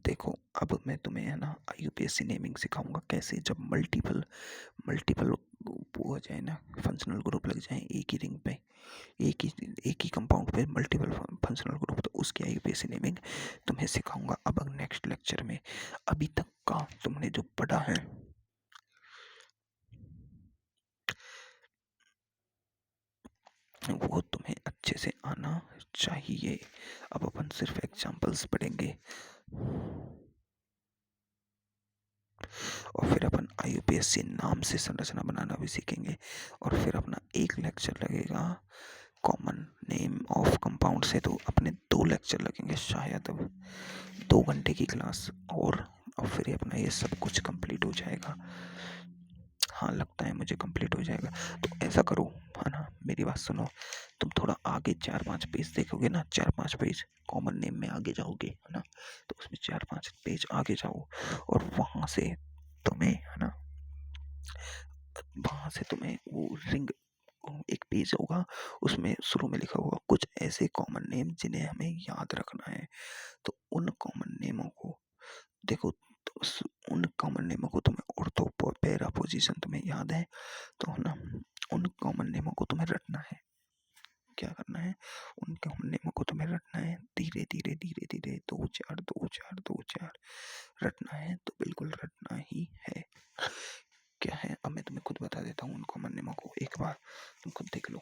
देखो अब मैं तुम्हें है ना यूपीएससी नेमिंग सिखाऊंगा कैसे, जब मल्टीपल मल्टीपल वो हो जाए ना, फंक्शनल ग्रुप लग जाए एक ही रिंग पे, एक ही कंपाउंड पे मल्टीपल फंक्शनल ग्रुप, तो उसकी यूपीएससी नेमिंग तुम्हें सिखाऊंगा अब नेक्स्ट लेक्चर में। अभी तक का तुमने जो पढ़ा है वो तुम्हें अच्छे से आना चाहिए। अब अपन सिर्फ एग्जांपल्स पढ़ेंगे और फिर अपन आईयूपीएससी नाम से संरचना बनाना भी सीखेंगे, और फिर अपना एक लेक्चर लगेगा कॉमन नेम ऑफ कंपाउंड से, तो अपने 2 लेक्चर लगेंगे शायद, अब 2 घंटे की क्लास, और फिर ये अपना ये सब कुछ कंप्लीट हो जाएगा। हाँ लगता है मुझे कंप्लीट हो जाएगा। तो ऐसा करो, है ना, मेरी बात सुनो, तुम थोड़ा आगे 4-5 पेज देखोगे ना, 4-5 पेज कॉमन नेम में आगे जाओगे, है ना, तो उसमें 4-5 पेज आगे जाओ, और वहाँ से तुम्हें, है ना, वहाँ से तुम्हें वो रिंग, एक पेज होगा, उसमें शुरू में लिखा होगा कुछ ऐसे कॉमन नेम जिन्हें हमें याद रखना है। तो उन कॉमन नेमों को देखो, तो उन कॉमन नेमों को तुम्हें ऑर्थो पैरा पोजीशन तुम्हें याद है, तो है ना, उन कॉमन नेमों को तुम्हें रटना है। क्या करना है? उन कॉमन नेमों को तुम्हें रटना है, धीरे धीरे धीरे धीरे, 2 4 2 4 2 4 रटना है, तो बिल्कुल रटना ही है। क्या है, अब मैं तुम्हें खुद बता देता हूँ उन कॉमन नेमों को, एक बार तुम खुद देख लो।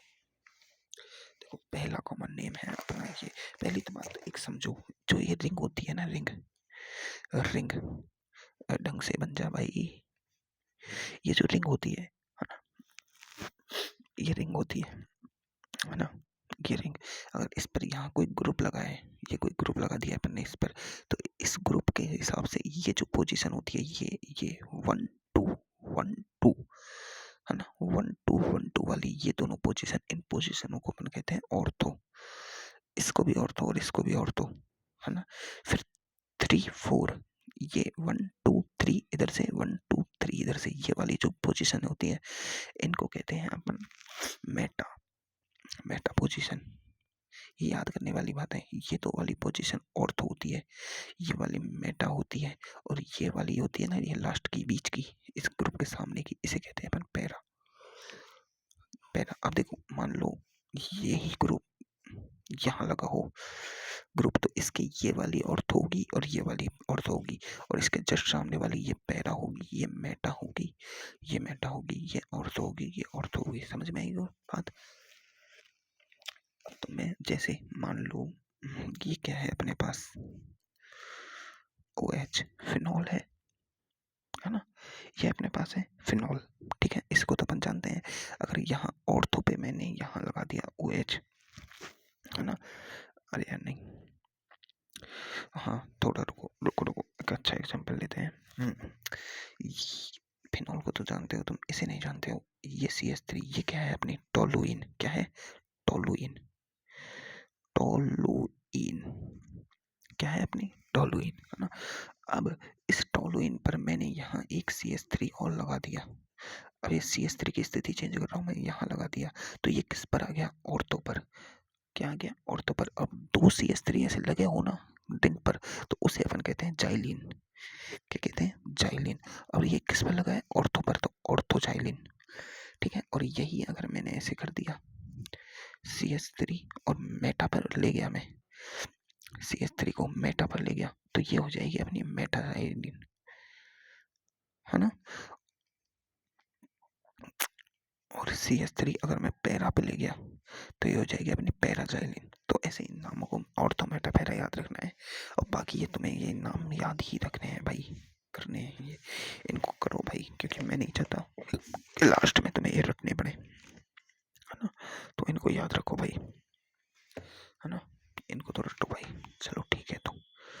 देखो पहला कॉमन नेम है अपना ये, पहली तो बात एक समझो, जो ये रिंग होती है ना, रिंग रिंग ढंग से बन जा भाई, ये जो रिंग होती है ना, ये रिंग होती है ना, ये रिंग, अगर इस पर यहाँ कोई ग्रुप लगा है, ये कोई ग्रुप लगा दिया अपन ने इस पर, तो इस ग्रुप के हिसाब से ये जो पोजीशन होती है, ये 1 2 1 2, है ना, 1 2 1 2 वाली ये दोनों पोजीशन, इन पोजीशनों को अपन कहते हैं ऑर्थो। इसको भी ऑर्थो और इसको भी ऑर्थो, है ना। फिर 3 4, ये 1 2 3 इधर से, 1 2 3 इधर से, ये वाली जो पोजीशन होती है, इनको कहते हैं अपन मेटा मेटा पोजीशन। ये याद करने वाली बात है, ये दो वाली पोजीशन ऑर्थो होती है, ये वाली मेटा होती है, और ये वाली होती है ना, ये लास्ट की, बीच की, इस ग्रुप के सामने की, इसे कहते हैं अपन पैरा पैरा। अब देखो मान लो ये ही ग्रुप यहाँ लगा हो ग्रुप, तो इसकी ये वाली ऑर्थो होगी और ये वाली ऑर्थो होगी, और इसके जस्ट सामने वाली ये पैरा होगी, ये मेटा होगी, ये मेटा होगी, ये ऑर्थो होगी, ये ऑर्थो होगी। समझ में आई वो बात? तो मैं जैसे मान लो ये क्या है अपने पास, OH फिनॉल है ना, ये अपने पास है फिनॉल, ठीक है, इसको तो अपन जानते हैं। अगर यहाँ ऑर्थो पे मैंने यहाँ लगा दिया OH, है ना, अरे यार नहीं, हाँ थोड़ा रुको रुको रुको, एक अच्छा एग्जांपल लेते हैं। फिनॉल को तो जानते हो तुम, इसे नहीं जानते हो, ये CH3, ये क्या है अपनी टोलुइन, क्या है, टोलुइन टोलुइन, क्या है अपनी टोलुइन, है ना। अब इस टोलुइन पर मैंने यहाँ एक CH3 और लगा दिया, अब ये CH3 की स्थिति चेंज कर रहा हूँ मैं, यहाँ लगा दिया, तो ये किस पर आ गया, ऑर्थो पर। क्या आ गया, ऑर्थो पर। अब 2 CH3 ऐसे लगे हो ना रिंग पर, तो उसे अपन कहते हैं जाइलिन। क्या कहते हैं, जाइलिन। और ये किस पर लगा है, ऑर्थो पर, तो ऑर्थोजाइलिन, ठीक है। और यही अगर मैंने ऐसे कर दिया CH3 और मेटा पर ले गया मैं, CH3 को मेटा पर ले गया, तो ये हो जाएगी अपनी मेटाजाइलिन, है ना। और CS3 अगर मैं पैरा पे ले गया तो ये हो जाएगी अपनी पैराजाइलिन। तो ऐसे इन नामों को ऑर्थोमेटा पैरा याद रखना है। और बाकी ये तुम्हें ये नाम याद ही रखने हैं भाई, करने हैं ये, इनको करो भाई, क्योंकि मैं नहीं चाहता कि लास्ट में तुम्हें ये रटने पड़े, है ना। तो इनको याद रखो भाई, है ना, इनको तो रटो भाई। चलो ठीक है।